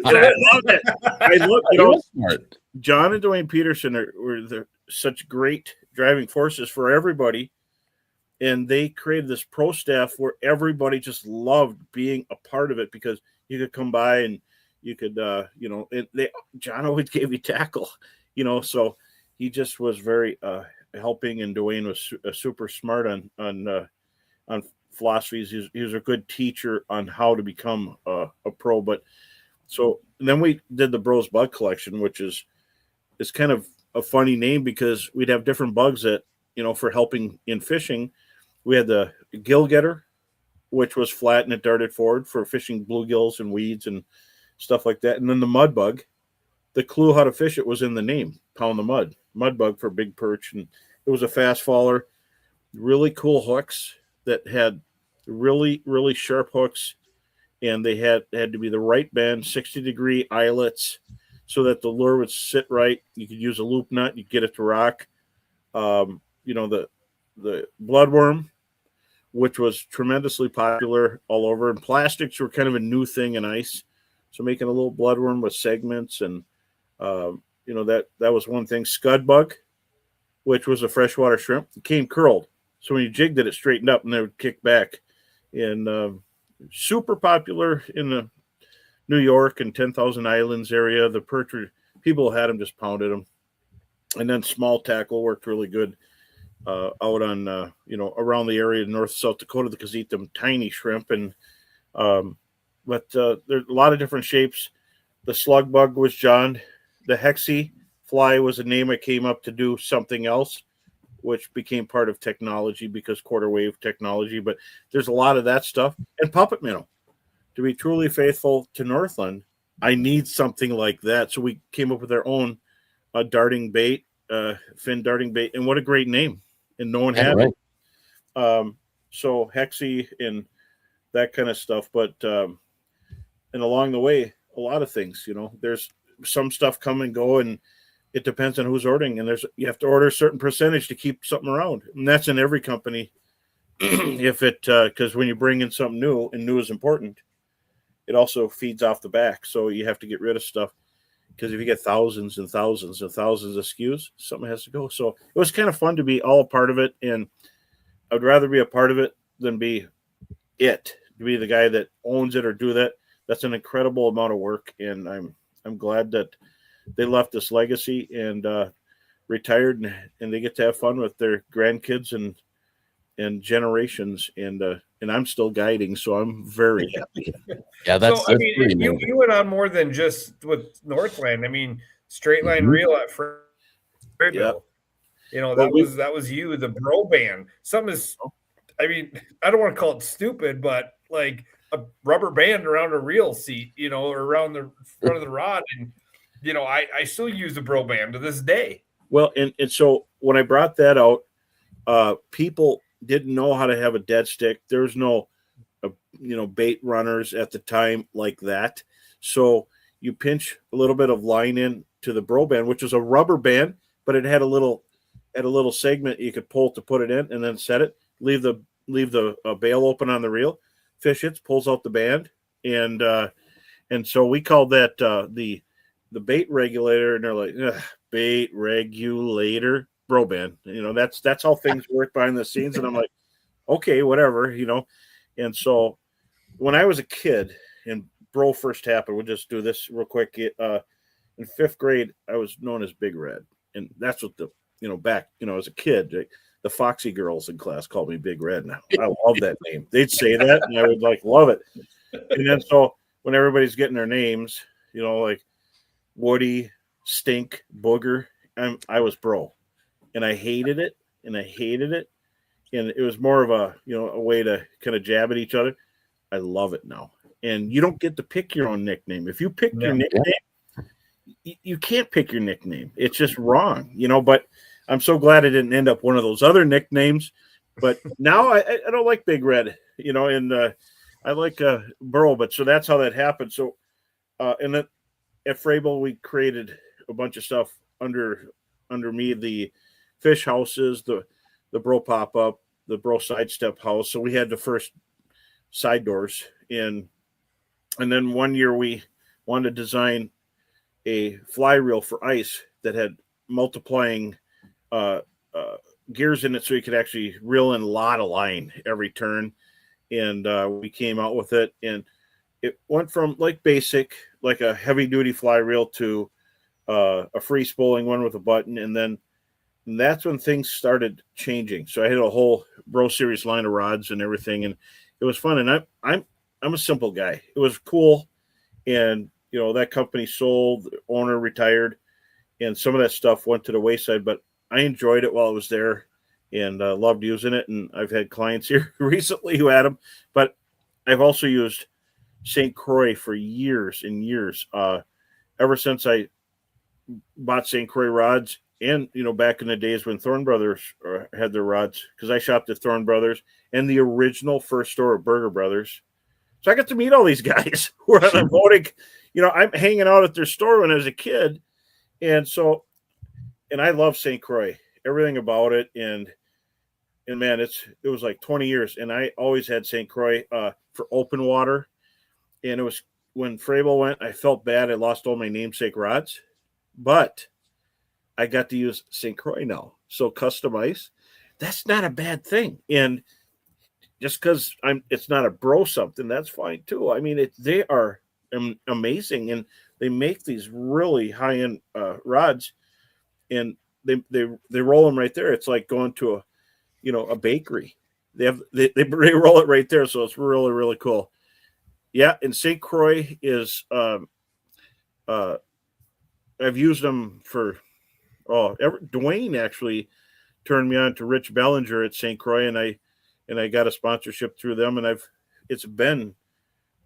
I love it. I look, John and Dwayne Peterson were such great driving forces for everybody. And they created this pro staff where everybody just loved being a part of it because you could come by and you could, John always gave you tackle, so he just was very helping, and Dwayne was super smart on philosophies. He was a good teacher on how to become a pro. But so then we did the Bros Bug Collection, which is kind of a funny name because we'd have different bugs that, for helping in fishing. We had the gill getter, which was flat and it darted forward for fishing bluegills and weeds and stuff like that. And then the mud bug, the clue how to fish it was in the name, pound the mud bug for big perch. And it was a fast faller, really cool hooks that had really, really sharp hooks. And they had to be the right bend, 60-degree eyelets so that the lure would sit right. You could use a loop nut, you get it to rock. The bloodworm, which was tremendously popular all over, and plastics were kind of a new thing in ice. So making a little bloodworm with segments, and that was one thing. Scud bug, which was a freshwater shrimp, it came curled. So when you jigged it, it straightened up and they would kick back. And super popular in the New York and 10,000 Islands area. The perch, people had them, just pounded them. And then small tackle worked really good out on, around the area of North South Dakota because eat them tiny shrimp. And but there's a lot of different shapes. The slug bug was John. The hexie fly was a name I came up to do something else, which became part of technology because quarter wave technology. But there's a lot of that stuff. And puppet minnow. To be truly faithful to Northland, I need something like that. So we came up with our own darting bait, fin darting bait. And what a great name. And no one had it. So hexie and that kind of stuff. But and along the way, a lot of things, there's some stuff come and go, and it depends on who's ordering. And you have to order a certain percentage to keep something around. And that's in every company. Because when you bring in something new, and new is important, it also feeds off the back. So you have to get rid of stuff. Because if you get thousands and thousands and thousands of SKUs, something has to go. So it was kind of fun to be all a part of it. And I'd rather be a part of it than be to be the guy that owns it or do that. That's an incredible amount of work. And I'm glad that they left this legacy and retired and they get to have fun with their grandkids and generations. And I'm still guiding, so I'm very happy. Yeah, that's you went on more than just with Northland. I mean, straight line reel at Freyville. Yep. That was you, the bro band. I don't want to call it stupid, but like a rubber band around a reel seat, or around the front of the rod. And, I still use the bro band to this day. Well, and so when I brought that out, people didn't know how to have a dead stick. There's no, bait runners at the time like that. So you pinch a little bit of line in to the bro band, which was a rubber band, but it had a little segment you could pull to put it in and then set it, leave the bail open on the reel, fish hits, pulls out the band. And so we called that the bait regulator, and they're like, bait regulator. Bro band, that's how things work behind the scenes. And I'm like, okay, whatever, And so when I was a kid and bro first happened, we'll just do this real quick. In fifth grade, I was known as Big Red. And that's what back, as a kid, the Foxy girls in class called me Big Red. And I love that name. They'd say that and I would love it. And then so when everybody's getting their names, like Woody, Stink, Booger, I was bro. And I hated it. And it was more of a way to kind of jab at each other. I love it now. And you don't get to pick your own nickname. If you pick your nickname, you can't pick your nickname. It's just wrong, but I'm so glad I didn't end up one of those other nicknames. But now I don't like Big Red, and I like Burl. But so that's how that happened. So, and then at Freyville, we created a bunch of stuff under me, the fish houses, the bro pop-up, the bro sidestep house. So we had the first side doors and then one year we wanted to design a fly reel for ice that had multiplying gears in it so you could actually reel in a lot of line every turn. And we came out with it, and it went from basic, like a heavy duty fly reel to a free spooling one with a button. And that's when things started changing. So I had a whole Bro Series line of rods and everything, and it was fun. And I'm a simple guy. It was cool, and that company sold, the owner retired, and some of that stuff went to the wayside. But I enjoyed it while I was there, and loved using it. And I've had clients here recently who had them, but I've also used St. Croix for years and years. Ever since I bought St. Croix rods. And, back in the days when Thorn Brothers had their rods, because I shopped at Thorn Brothers and the original first store of Burger Brothers. So I got to meet all these guys who are on the voting. I'm hanging out at their store when I was a kid. And I love St. Croix, everything about it. And man, it was like 20 years. And I always had St. Croix for open water. And it was when Freyville went, I felt bad. I lost all my namesake rods, but I got to use St. Croix now. So custom ice, that's not a bad thing. And just because it's not a bro something, that's fine too. I mean, they are amazing, and they make these really high-end rods. And they roll them right there. It's like going to a bakery. They roll it right there, so it's really, really cool. Yeah, and St. Croix is I've used them for Dwayne actually turned me on to Rich Bellinger at St. Croix, and I got a sponsorship through them, and it's been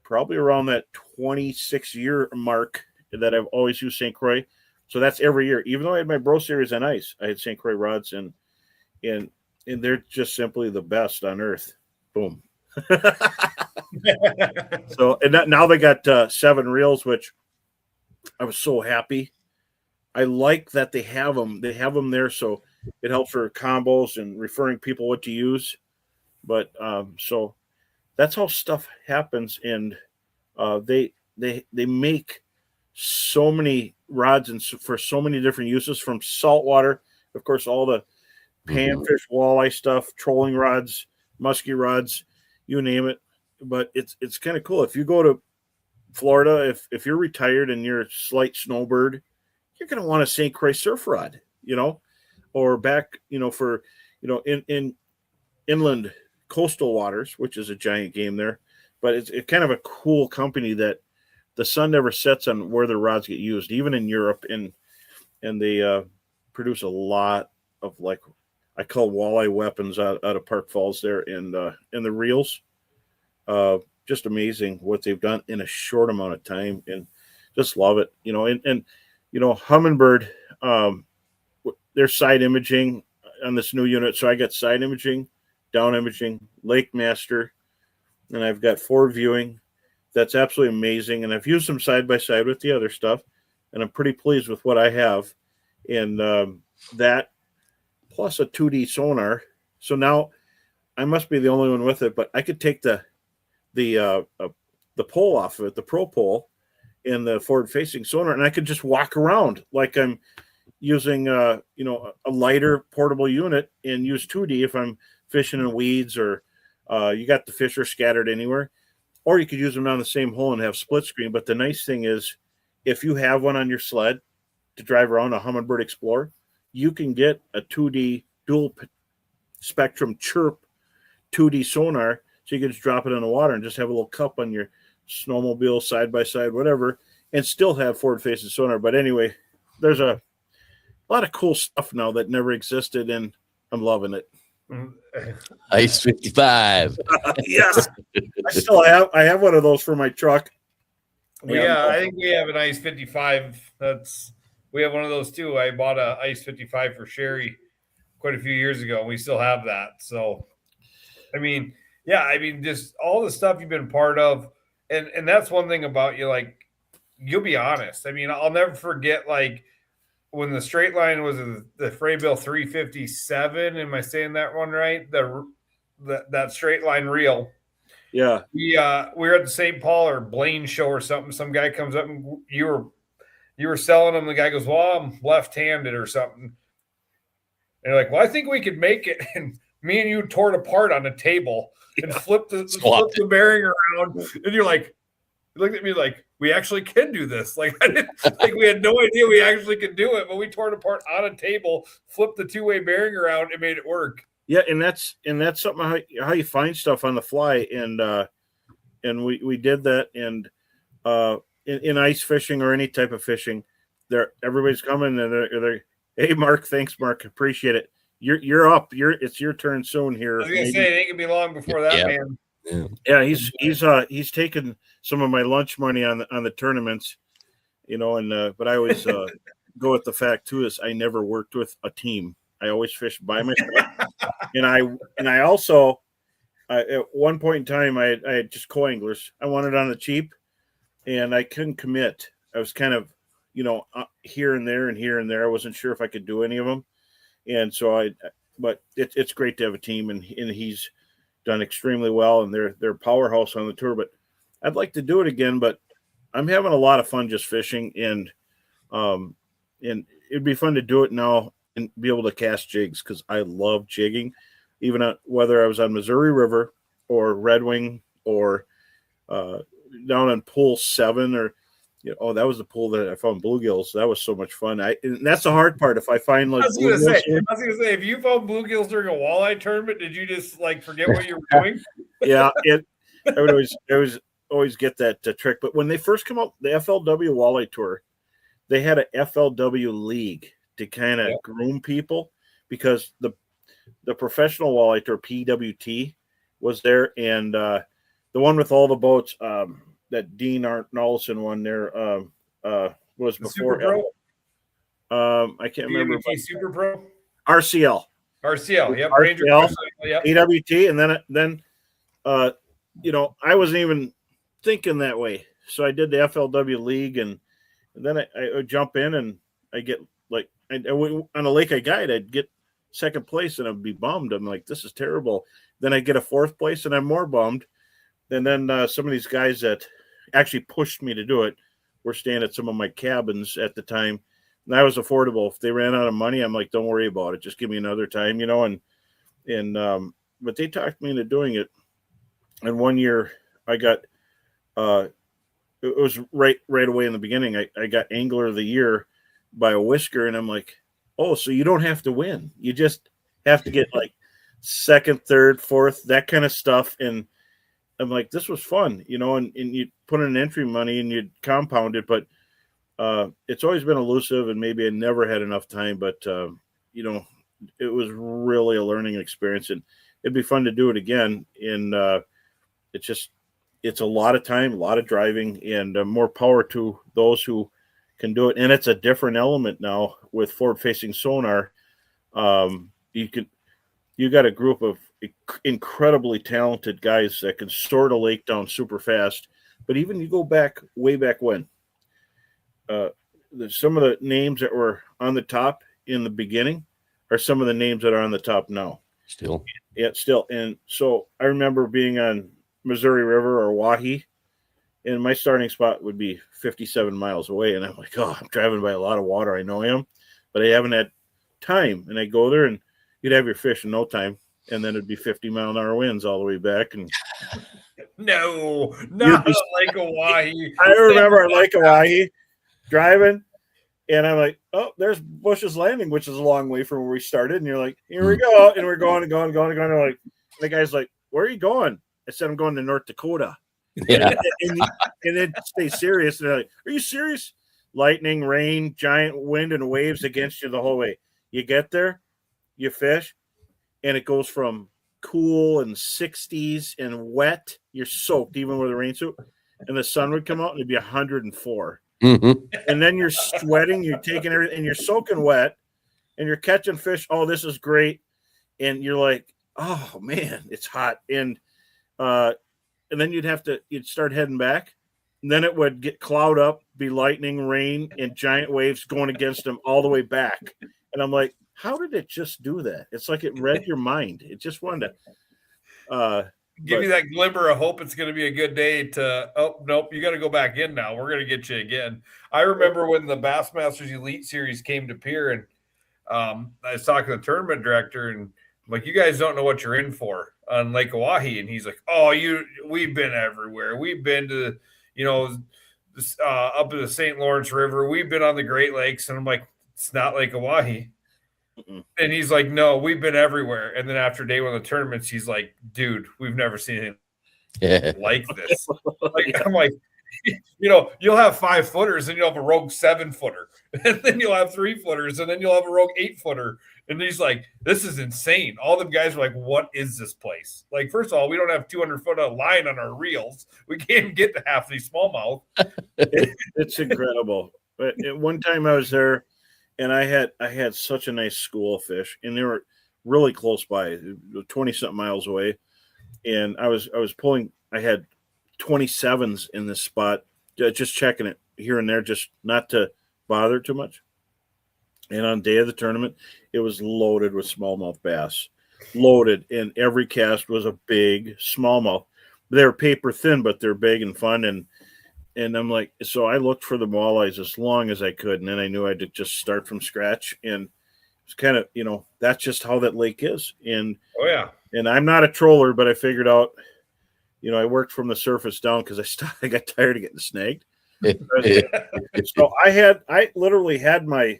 probably around that 26-year mark that I've always used St. Croix. So that's every year. Even though I had my Bro Series on ice, I had St. Croix rods, and they're just simply the best on earth. Boom. So now they got 7 reels, which I was so happy. I like that they have them. They have them there, so it helps for combos and referring people what to use. But so that's how stuff happens, and they make so many rods and for so many different uses, from saltwater, of course, all the panfish, walleye stuff, trolling rods, muskie rods, you name it. But it's kind of cool. If you go to Florida, if you're retired and you're a slight snowbird, you're going to want a St. Croix surf rod, or back, for, in inland coastal waters, which is a giant game there. But it's kind of a cool company that the sun never sets on where the rods get used, even in Europe. And they produce a lot of, like, I call walleye weapons out of Park Falls there, and the reels. Just amazing what they've done in a short amount of time, and just love it. And Humminbird, their side imaging on this new unit. So I got side imaging, down imaging, Lake Master, and I've got 4 viewing. That's absolutely amazing. And I've used them side by side with the other stuff, and I'm pretty pleased with what I have. And that plus a 2D sonar. So now I must be the only one with it, but I could take the pole off of it, the Pro pole, and the forward-facing sonar, and I could just walk around like I'm using a lighter portable unit, and use 2D if I'm fishing in weeds, or you got the fish are scattered anywhere, or you could use them on the same hole and have split screen. But the nice thing is, if you have one on your sled to drive around, a Humminbird Explorer, you can get a 2D dual spectrum chirp 2D sonar. So you can just drop it in the water and just have a little cup on your snowmobile, side by side, whatever, and still have forward-facing sonar. But anyway, there's a lot of cool stuff now that never existed, and I'm loving it. Ice 55. Yes, I have one of those for my truck. Yeah, I think we have an Ice 55. We have one of those too. I bought a Ice 55 for Sherry quite a few years ago, and we still have that. So, just all the stuff you've been part of, and that's one thing about you. Like, you'll be honest. I'll never forget, like, when the straight line was the Freybill 357. Am I saying that one right? That straight line reel. Yeah. We were at the St. Paul or Blaine show or something. Some guy comes up, and you were selling them. The guy goes, "Well, I'm left-handed," or something. And you're like, "Well, I think we could make it." And me and you tore it apart on a table and flipped the bearing around. And you looked at me like, "We actually can do this." Like, we had no idea we actually could do it, but we tore it apart on a table, flipped the 2-way bearing around, and made it work. Yeah, and that's something how you find stuff on the fly, and we did that, and in ice fishing or any type of fishing, everybody's coming, and they're, "Hey, Mark, thanks, Mark, appreciate it. You're up. It's your turn soon here." I was gonna say it ain't gonna be long before that, man. Yeah, he's taken some of my lunch money on the tournaments, and but I always go with the fact too is I never worked with a team. I always fished by myself, and I also at one point in time I had just co-anglers. I wanted on the cheap, and I couldn't commit. I was kind of here and there and here and there. I wasn't sure if I could do any of them, and so but it's great to have a team, and he's done extremely well, and they're a powerhouse on the tour. But I'd like to do it again, but I'm having a lot of fun just fishing, and it'd be fun to do it now and be able to cast jigs, because I love jigging, even whether I was on Missouri River or Red Wing or down on Pool 7, or that was the pool that I found bluegills. That was so much fun. And that's the hard part. If I find I like was gonna say, if you found bluegills during a walleye tournament, did you just like forget what you were doing? Yeah, I would always get that trick. But when they first come out, the FLW Walleye Tour, they had a FLW league to kind of groom people, because the professional walleye tour, PWT, was there, and the one with all the boats that Dean Arnolson won there was before. I can't remember. Super Pro, RCL, yep, RCL, Ranger, yep. PWT, and then I wasn't even thinking that way. So I did the FLW league, and then I would jump in, and I get like I went on a lake I guide, I'd get second place, and I'd be bummed. I'm like, this is terrible. Then I get a fourth place, and I'm more bummed. And then some of these guys that actually pushed me to do it were staying at some of my cabins at the time, and that was affordable. If they ran out of money, I'm like, don't worry about it. Just give me another time, and but they talked me into doing it. And one year I got, it was right away in the beginning, I got Angler of the Year by a whisker, and I'm like, oh, so you don't have to win. You just have to get like second, third, fourth, that kind of stuff. And I'm like, this was fun, and you put in entry money and you compound it, but it's always been elusive, and maybe I never had enough time, but it was really a learning experience, and it'd be fun to do it again. And it's a lot of time, a lot of driving, and more power to those who can do it. And it's a different element now with forward-facing sonar. You got a group of incredibly talented guys that can sort a lake down super fast. But even you go way back when, some of the names that were on the top in the beginning are some of the names that are on the top now. Still. Yeah, still. And so I remember being on Missouri River or Wahi, and my starting spot would be 57 miles away. And I'm like, oh, I'm driving by a lot of water. I know I am, but I haven't had time. And I go there, and you'd have your fish in no time. And then it'd be 50-mile-an-hour winds all the way back. And no, not Lake Hawaii. I remember Lake Hawaii driving, and I'm like, oh, there's Bush's Landing, which is a long way from where we started. And you're like, here we go. And we're going and going and going and going. And like, the guy's like, where are you going? I said, I'm going to North Dakota. Yeah. and then stay serious. And they're like, are you serious? Lightning, rain, giant wind, and waves against you the whole way. You get there, you fish, and it goes from cool and 60s and wet. You're soaked even with a rain suit. And the sun would come out and it'd be 104. Mm-hmm. And then you're sweating, you're taking everything, and you're soaking wet, and you're catching fish. Oh, this is great. And you're like, oh man, it's hot. And then you'd start heading back, and then it would get cloud up, be lightning, rain, and giant waves going against them all the way back. And I'm like, how did it just do that? It's like it read your mind. It just wanted to give you that glimmer of hope it's going to be a good day to, oh, nope, you got to go back in now. We're going to get you again. I remember when the Bassmasters Elite Series came to Pier, and I was talking to the tournament director, and I'm like, you guys don't know what you're in for on Lake Oahe. And he's like, oh, we've been everywhere. We've been to, up to the St. Lawrence River. We've been on the Great Lakes. And I'm like, it's not Lake Oahe. And he's like, no, we've been everywhere. And then after day one of the tournaments, he's like, dude, we've never seen anything like this. I'm like, you'll have 5-footers, and you'll have a rogue 7-footer, and then you'll have 3-footers, and then you'll have a rogue 8-footer. And he's like, this is insane. All the guys were like, what is this place? Like, first of all, we don't have 200-foot of line on our reels. We can't even get to half these smallmouth. It's incredible. But at one time I was there, and I had such a nice school of fish, and they were really close by, 20-something miles away. And I was pulling, I had 27s in this spot, just checking it here and there, just not to bother too much. And on day of the tournament, it was loaded with smallmouth bass, loaded, and every cast was a big smallmouth. They were paper thin, but they're big and fun. And I'm like, so I looked for the walleyes as long as I could, and then I knew I had to just start from scratch. And it's kind of, that's just how that lake is. And oh yeah, and I'm not a troller, but I figured out, I worked from the surface down because I got tired of getting snagged. So I literally had my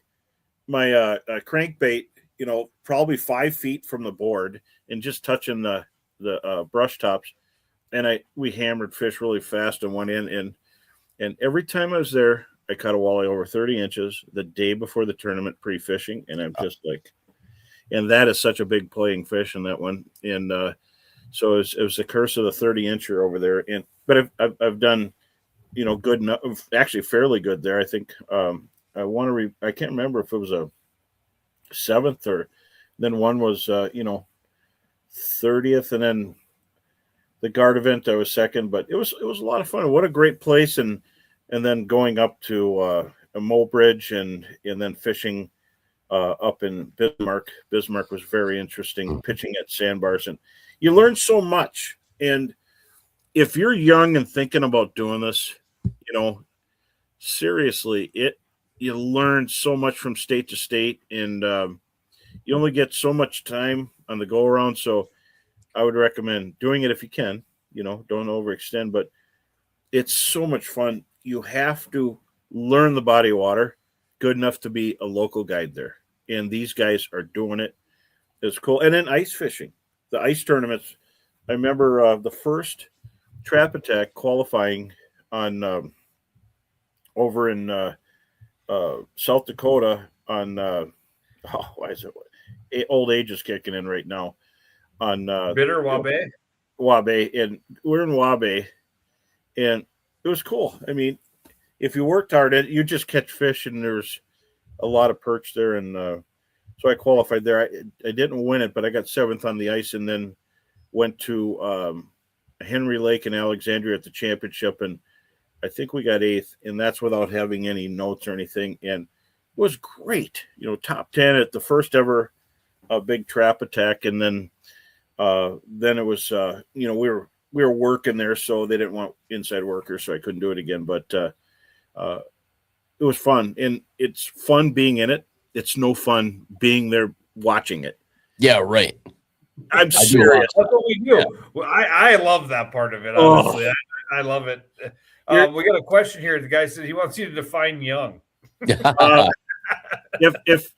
crankbait, probably 5 feet from the board and just touching the brush tops, and we hammered fish really fast and went in, and every time I was there, I caught a walleye over 30 inches the day before the tournament pre-fishing, and I'm just like, and that is such a big playing fish in that one, and so it was the curse of the 30-incher over there, but I've done, good enough, actually fairly good there. I think I can't remember if it was a 7th or then one was 30th, and then the guard event I was second, but it was a lot of fun. What a great place, and then going up to a Mobridge and then fishing up in Bismarck. Bismarck was very interesting, pitching at sandbars, and you learn so much. And if you're young and thinking about doing this, seriously, you learn so much from state to state, and you only get so much time on the go around. So I would recommend doing it if you can. Don't overextend, but it's so much fun. You have to learn the body of water good enough to be a local guide there, and these guys are doing it. It's cool. And then ice fishing, the ice tournaments. I remember the first Trap Attack qualifying on over in South Dakota on why is it old age is kicking in right now on Bitter Wabe. And we're in Wabe, and it was cool. I mean, if you worked hard at it, you just catch fish, and there's a lot of perch there, and so I qualified there. I didn't win it, but I got 7th on the ice, and then went to Henry Lake in Alexandria at the championship, and I think we got 8th, and that's without having any notes or anything, and it was great. Top 10 at the first ever big Trap Attack, and then it was we were working there, so they didn't want inside workers, so I couldn't do it again. But it was fun, and it's fun being in it. It's no fun being there watching it. Yeah, right. I'm serious. That's what we do. Yeah. Well, I love that part of it. Honestly, I love it. We got a question here. The guy said he wants you to define young. If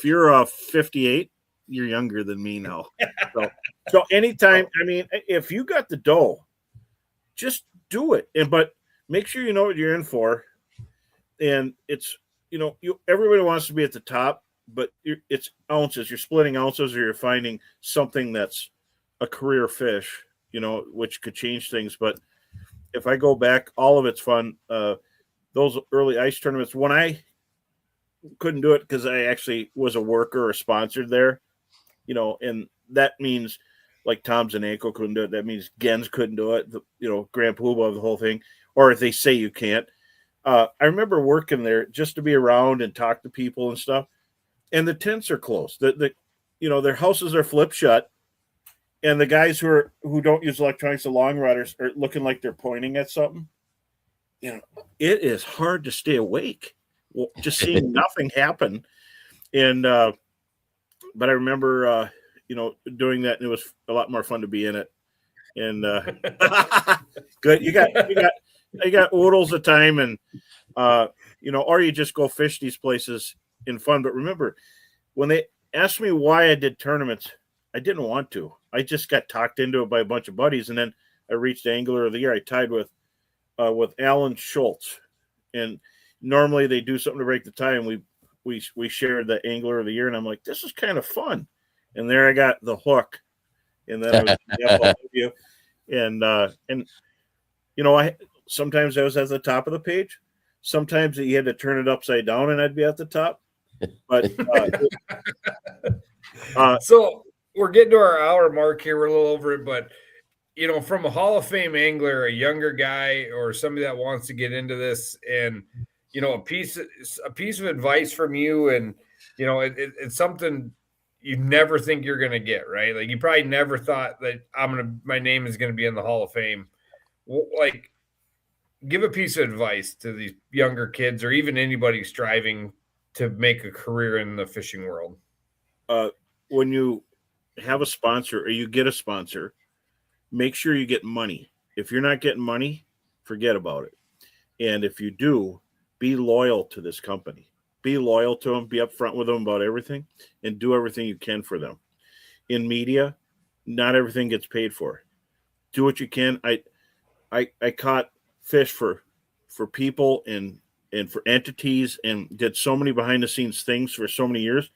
you're 58, you're younger than me now. So anytime, I mean, if you got the dough, just do it. But make sure you know what you're in for. And it's, everybody wants to be at the top, but it's ounces. You're splitting ounces, or you're finding something that's a career fish, which could change things. But if I go back, all of it's fun. Those early ice tournaments, when I couldn't do it because I actually was a worker or sponsored there, and that means like Tom Zanenko couldn't do it. That means Gens couldn't do it. Grand Poobah, the whole thing, or if they say you can't. I remember working there just to be around and talk to people and stuff. And the tents are closed. Their houses are flip shut, and the guys who don't use electronics, the long riders, are looking like they're pointing at something. It is hard to stay awake, just seeing nothing happen. And but I remember doing that, and it was a lot more fun to be in it. And good, you got oodles of time, and or you just go fish these places in fun. But remember, when they asked me why I did tournaments, I didn't want to. I just got talked into it by a bunch of buddies, and then I reached Angler of the Year. I tied with Alan Schultz, and normally they do something to break the tie, and we shared the Angler of the Year, and I'm like, this is kind of fun. And there I got the hook, and then I was you, and I sometimes I was at the top of the page. Sometimes you had to turn it upside down, and I'd be at the top. But so we're getting to our hour mark here. We're a little over it, but from a Hall of Fame angler, a younger guy, or somebody that wants to get into this, and a piece of advice from you, and it's something you never think you're gonna get, right? Like you probably never thought that my name is gonna be in the Hall of Fame. Like, give a piece of advice to these younger kids, or even anybody striving to make a career in the fishing world. When you have a sponsor, or you get a sponsor, make sure you get money. If you're not getting money, forget about it. And if you do, be loyal to this company. Be loyal to them, be upfront with them about everything, and do everything you can for them. In media, not everything gets paid for. Do what you can. I caught fish for people and for entities, and did so many behind the scenes things for so many years.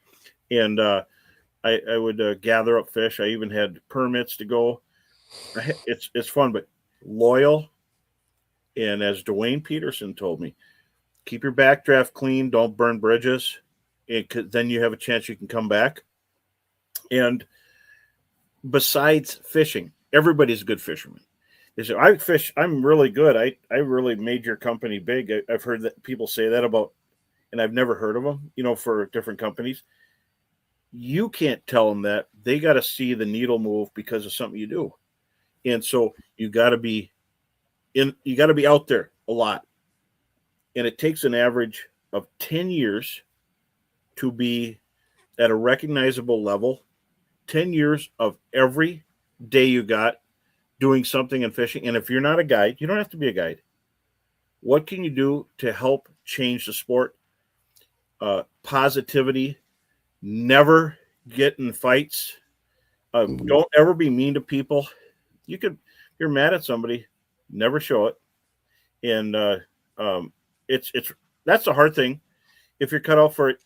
And I would gather up fish. I even had permits to go. It's fun, but loyal. And as Dwayne Peterson told me, keep your backdraft clean. Don't burn bridges. Then you have a chance you can come back. And besides fishing, everybody's a good fisherman. They say, I fish, I'm really good. I really made your company big. I've heard that people say that about, and I've never heard of them, for different companies. You can't tell them that. They got to see the needle move because of something you do. And so you got to be out there a lot. And it takes an average of 10 years to be at a recognizable level. 10 years of every day you got doing something in fishing. And if you're not a guide, you don't have to be a guide. What can you do to help change the sport? Positivity. Never get in fights. Don't ever be mean to people. You're mad at somebody, never show it. And that's a hard thing. If you're cut off for it,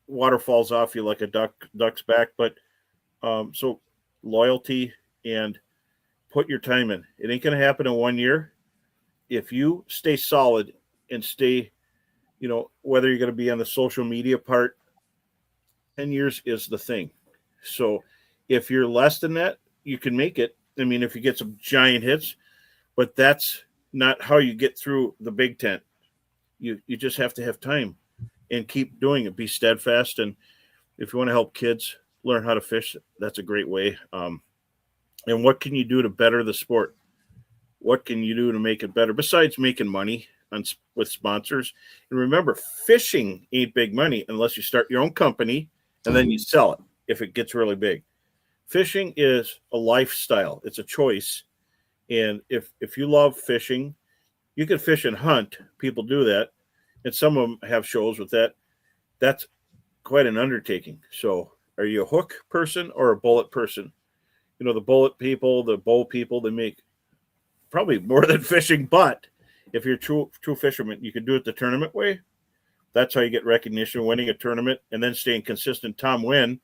water falls off you like a duck's back. But so loyalty and put your time in. It ain't going to happen in 1 year. If you stay solid and stay, whether you're going to be on the social media part, 10 years is the thing. So if you're less than that, you can make it. I mean, if you get some giant hits, but that's not how you get through the big tent. You just have to have time and keep doing it. Be steadfast. And if you want to help kids learn how to fish, that's a great way. And what can you do to better the sport? What can you do to make it better besides making money with sponsors? And remember, fishing ain't big money unless you start your own company and then you sell it if it gets really big. Fishing is a lifestyle. It's a choice. And if you love fishing, you can fish and hunt. People do that. And some of them have shows with that. That's quite an undertaking. So are you a hook person or a bullet person? The bullet people, the bow people, they make probably more than fishing. But if you're a true fisherman, you can do it the tournament way. That's how you get recognition, winning a tournament and then staying consistent. Tom Wynn,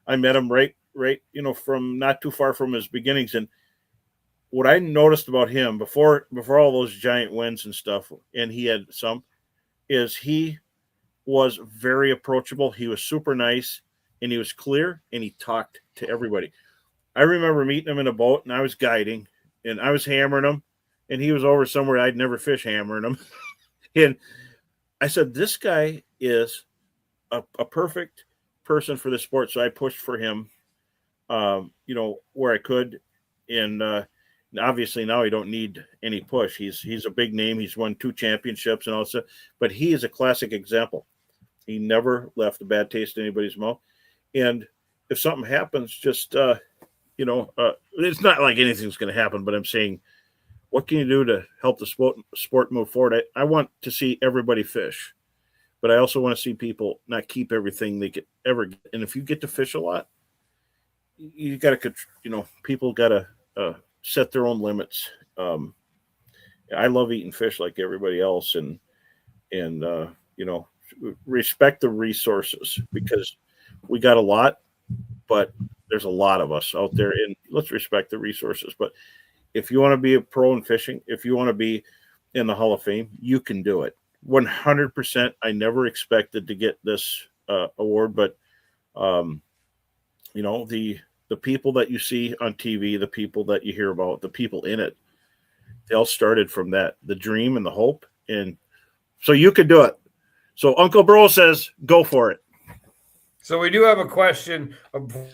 I met him right, from not too far from his beginnings. And what I noticed about him before all those giant wins and stuff, and he had some, is he was very approachable. He was super nice, and he was clear, and he talked to everybody. I remember meeting him in a boat, and I was guiding, and I was hammering him, and he was over somewhere I'd never fish hammering him. And I said, this guy is a perfect person for the sport. So I pushed for him, where I could. And obviously now he don't need any push. He's a big name. He's won 2 championships and all that stuff. But he is a classic example. He never left a bad taste in anybody's mouth. And if something happens, just, it's not like anything's going to happen, but I'm saying, what can you do to help the sport move forward? I want to see everybody fish, but I also want to see people not keep everything they could ever get. And if you get to fish a lot, you got to, people got to set their own limits. I love eating fish like everybody else, and respect the resources, because we got a lot, but there's a lot of us out there, and let's respect the resources. But if you want to be a pro in fishing, if you want to be in the Hall of Fame, you can do it. 100%. I never expected to get this award, but the people that you see on TV, the people that you hear about, the people in it, they all started from that, the dream and the hope. And so you could do it. So Uncle Bro says, go for it. So we do have a question. Before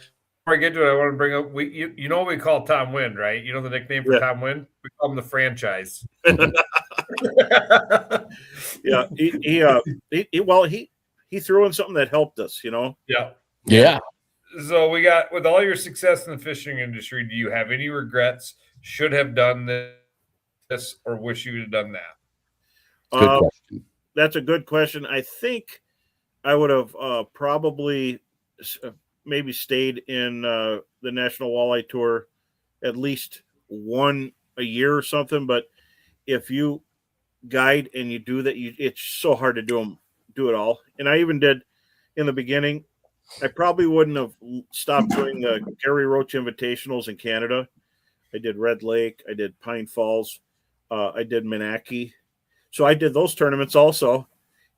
I get to it, I want to bring up, you know what we call Tom Wynn, right? You know the nickname for Tom Wynn? We call him the franchise. Yeah, he threw in something that helped us, Yeah. So we got, with all your success in the fishing industry, do you have any regrets? Should have done this, or wish you would have done that? Good question. That's a good question. I think I would have probably maybe stayed in the National Walleye Tour at least one a year or something. But if you guide and you do that, it's so hard to do it all. And I even did in the beginning. I probably wouldn't have stopped doing the Gary Roach Invitationals in Canada. I did Red Lake. I did Pine Falls. I did Menaki. So I did those tournaments also.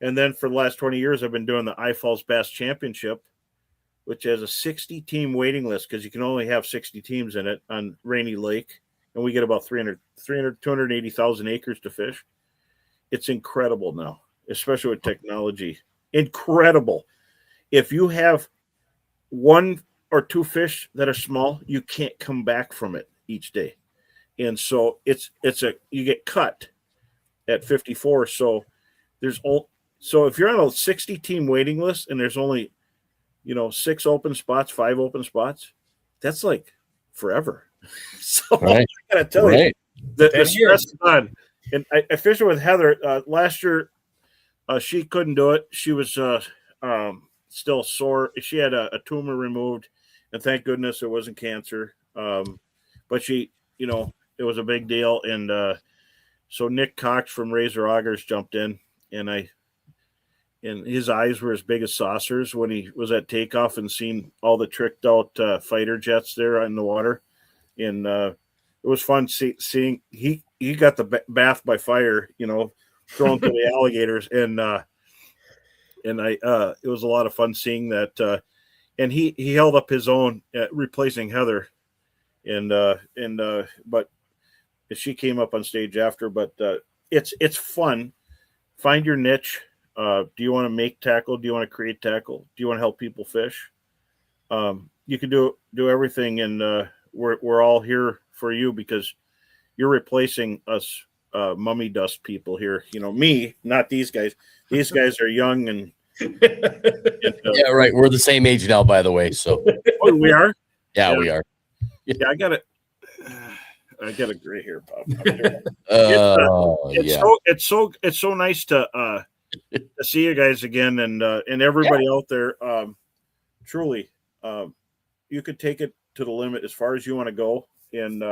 And then for the last 20 years, I've been doing the I Falls Bass Championship, which has a 60-team waiting list because you can only have 60 teams in it on Rainy Lake. And we get about 280,000 acres to fish. It's incredible now, especially with technology. Incredible. If you have one or two fish that are small, you can't come back from it each day. And so you get cut at 54. So if you're on a 60-team waiting list and there's only 6 open spots, 5 open spots, that's like forever. So right. I gotta tell you, the stress is on. And I fished with Heather last year. She couldn't do it. She was still sore. She had a tumor removed, and thank goodness it wasn't cancer. But she, it was a big deal. And so Nick Cox from Razor Augers jumped in, and his eyes were as big as saucers when he was at takeoff and seen all the tricked out fighter jets there in the water. And it was fun seeing he got the bath by fire, thrown to the alligators. And it was a lot of fun seeing that. And he held up his own replacing Heather. But she came up on stage after, but it's fun. Find your niche. Do you want to make tackle? Do you want to create tackle? Do you want to help people fish? You can do everything, and we're all here for you because you're replacing us mummy dust people here. Me, not these guys. These guys are young and yeah, right. We're the same age now, by the way. So we are. Yeah, we are. Yeah, I got it. I got a gray hair, Bob. It's so nice to see you guys again, and everybody out there. Truly, you could take it to the limit as far as you want to go, and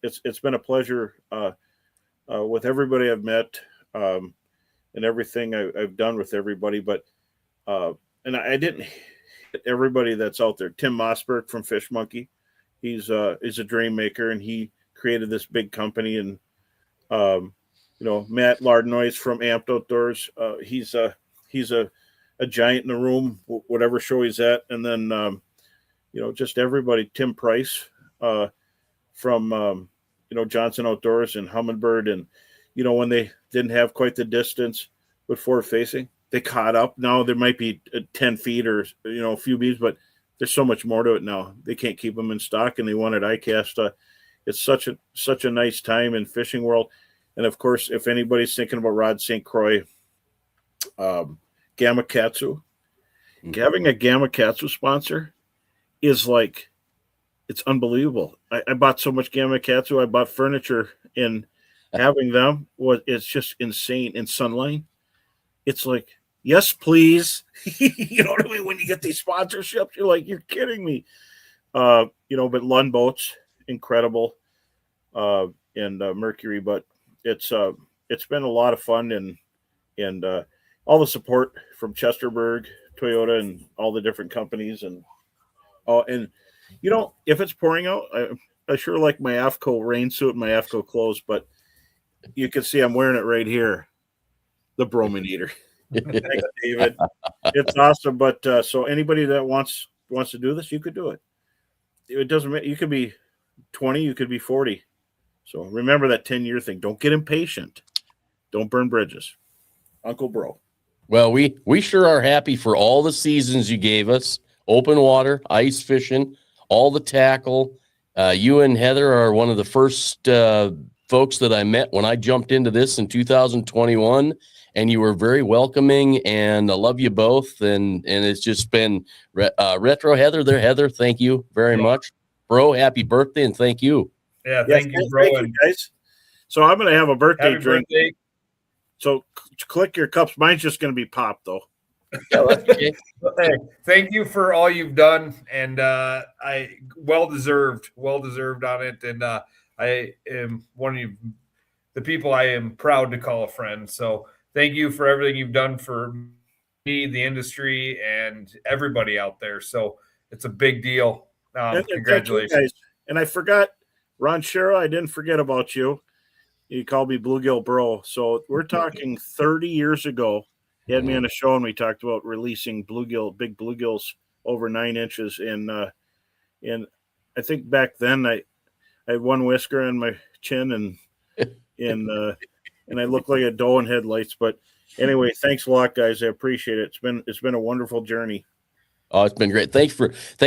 it's been a pleasure with everybody I've met, and everything I've done with everybody. But and I didn't hit everybody that's out there. Tim Mossberg from Fish Monkey, he's a dream maker, and he created this big company. And Matt Lardnois from Amped Outdoors, he's a giant in the room, whatever show he's at. And then just everybody. Tim Price from Johnson Outdoors and Humminbird, and when they didn't have quite the distance with forward facing, they caught up. Now there might be 10 feet or a few beads, but there's so much more to it now. They can't keep them in stock, and they wanted ICAST. It's such a nice time in fishing world. And of course, if anybody's thinking about Rod St. Croix, Gamakatsu, having a Gamakatsu sponsor is like, it's unbelievable. I bought so much Gamakatsu. I bought furniture, and having them it's just insane. In Sunline, it's like, yes, please. You know what I mean? When you get these sponsorships, you're like, you're kidding me. But Lund Boats, incredible, and Mercury. But it's been a lot of fun, and all the support from Chesterberg, Toyota, and all the different companies. And if it's pouring out, I sure like my AFCO rain suit and my AFCO clothes, but you can see I'm wearing it right here, the Bromin Eater. Thanks, David. It's awesome. But so anybody that wants to do this, you could do it. It doesn't matter. You could be 20, you could be 40. So remember that 10-year thing. Don't get impatient. Don't burn bridges. Uncle Bro. Well, we sure are happy for all the seasons you gave us. Open water, ice fishing, all the tackle. You and Heather are one of the first folks that I met when I jumped into this in 2021, and you were very welcoming, and I love you both. And it's just been retro. Heather, thank you very much. Bro, happy birthday, and thank you. Yeah, thank you, bro. Thank you, guys. So I'm going to have a birthday drink. So click your cups. Mine's just going to be pop though. Yeah, that's okay. Hey, thank you for all you've done, and I well deserved on it. And I am one of the people I am proud to call a friend. So thank you for everything you've done for me, the industry, and everybody out there. So it's a big deal. And Congratulations. thank you guys. And I forgot, Ron Shero, I didn't forget about you. You called me Bluegill Bro. So we're talking 30 years ago. He had me on a show and we talked about releasing big bluegills over 9 inches. And I think back then I had one whisker on my chin and I look like a doe in headlights. But anyway, thanks a lot, guys. I appreciate it. It's been a wonderful journey. Oh, it's been great. Thank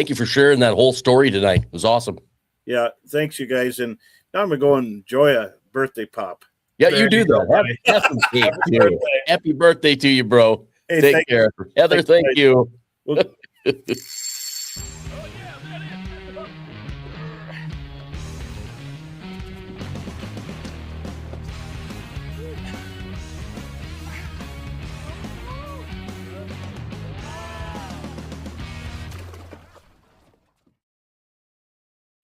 you for sharing that whole story tonight. It was awesome. Yeah, thanks, you guys. And now I'm gonna go and enjoy a birthday pop. Yeah, There you do you go, that. Have some cake, Happy too. birthday. Happy birthday to you, bro. Hey, Take care. Heather, Thanks, thank guys. you. Well,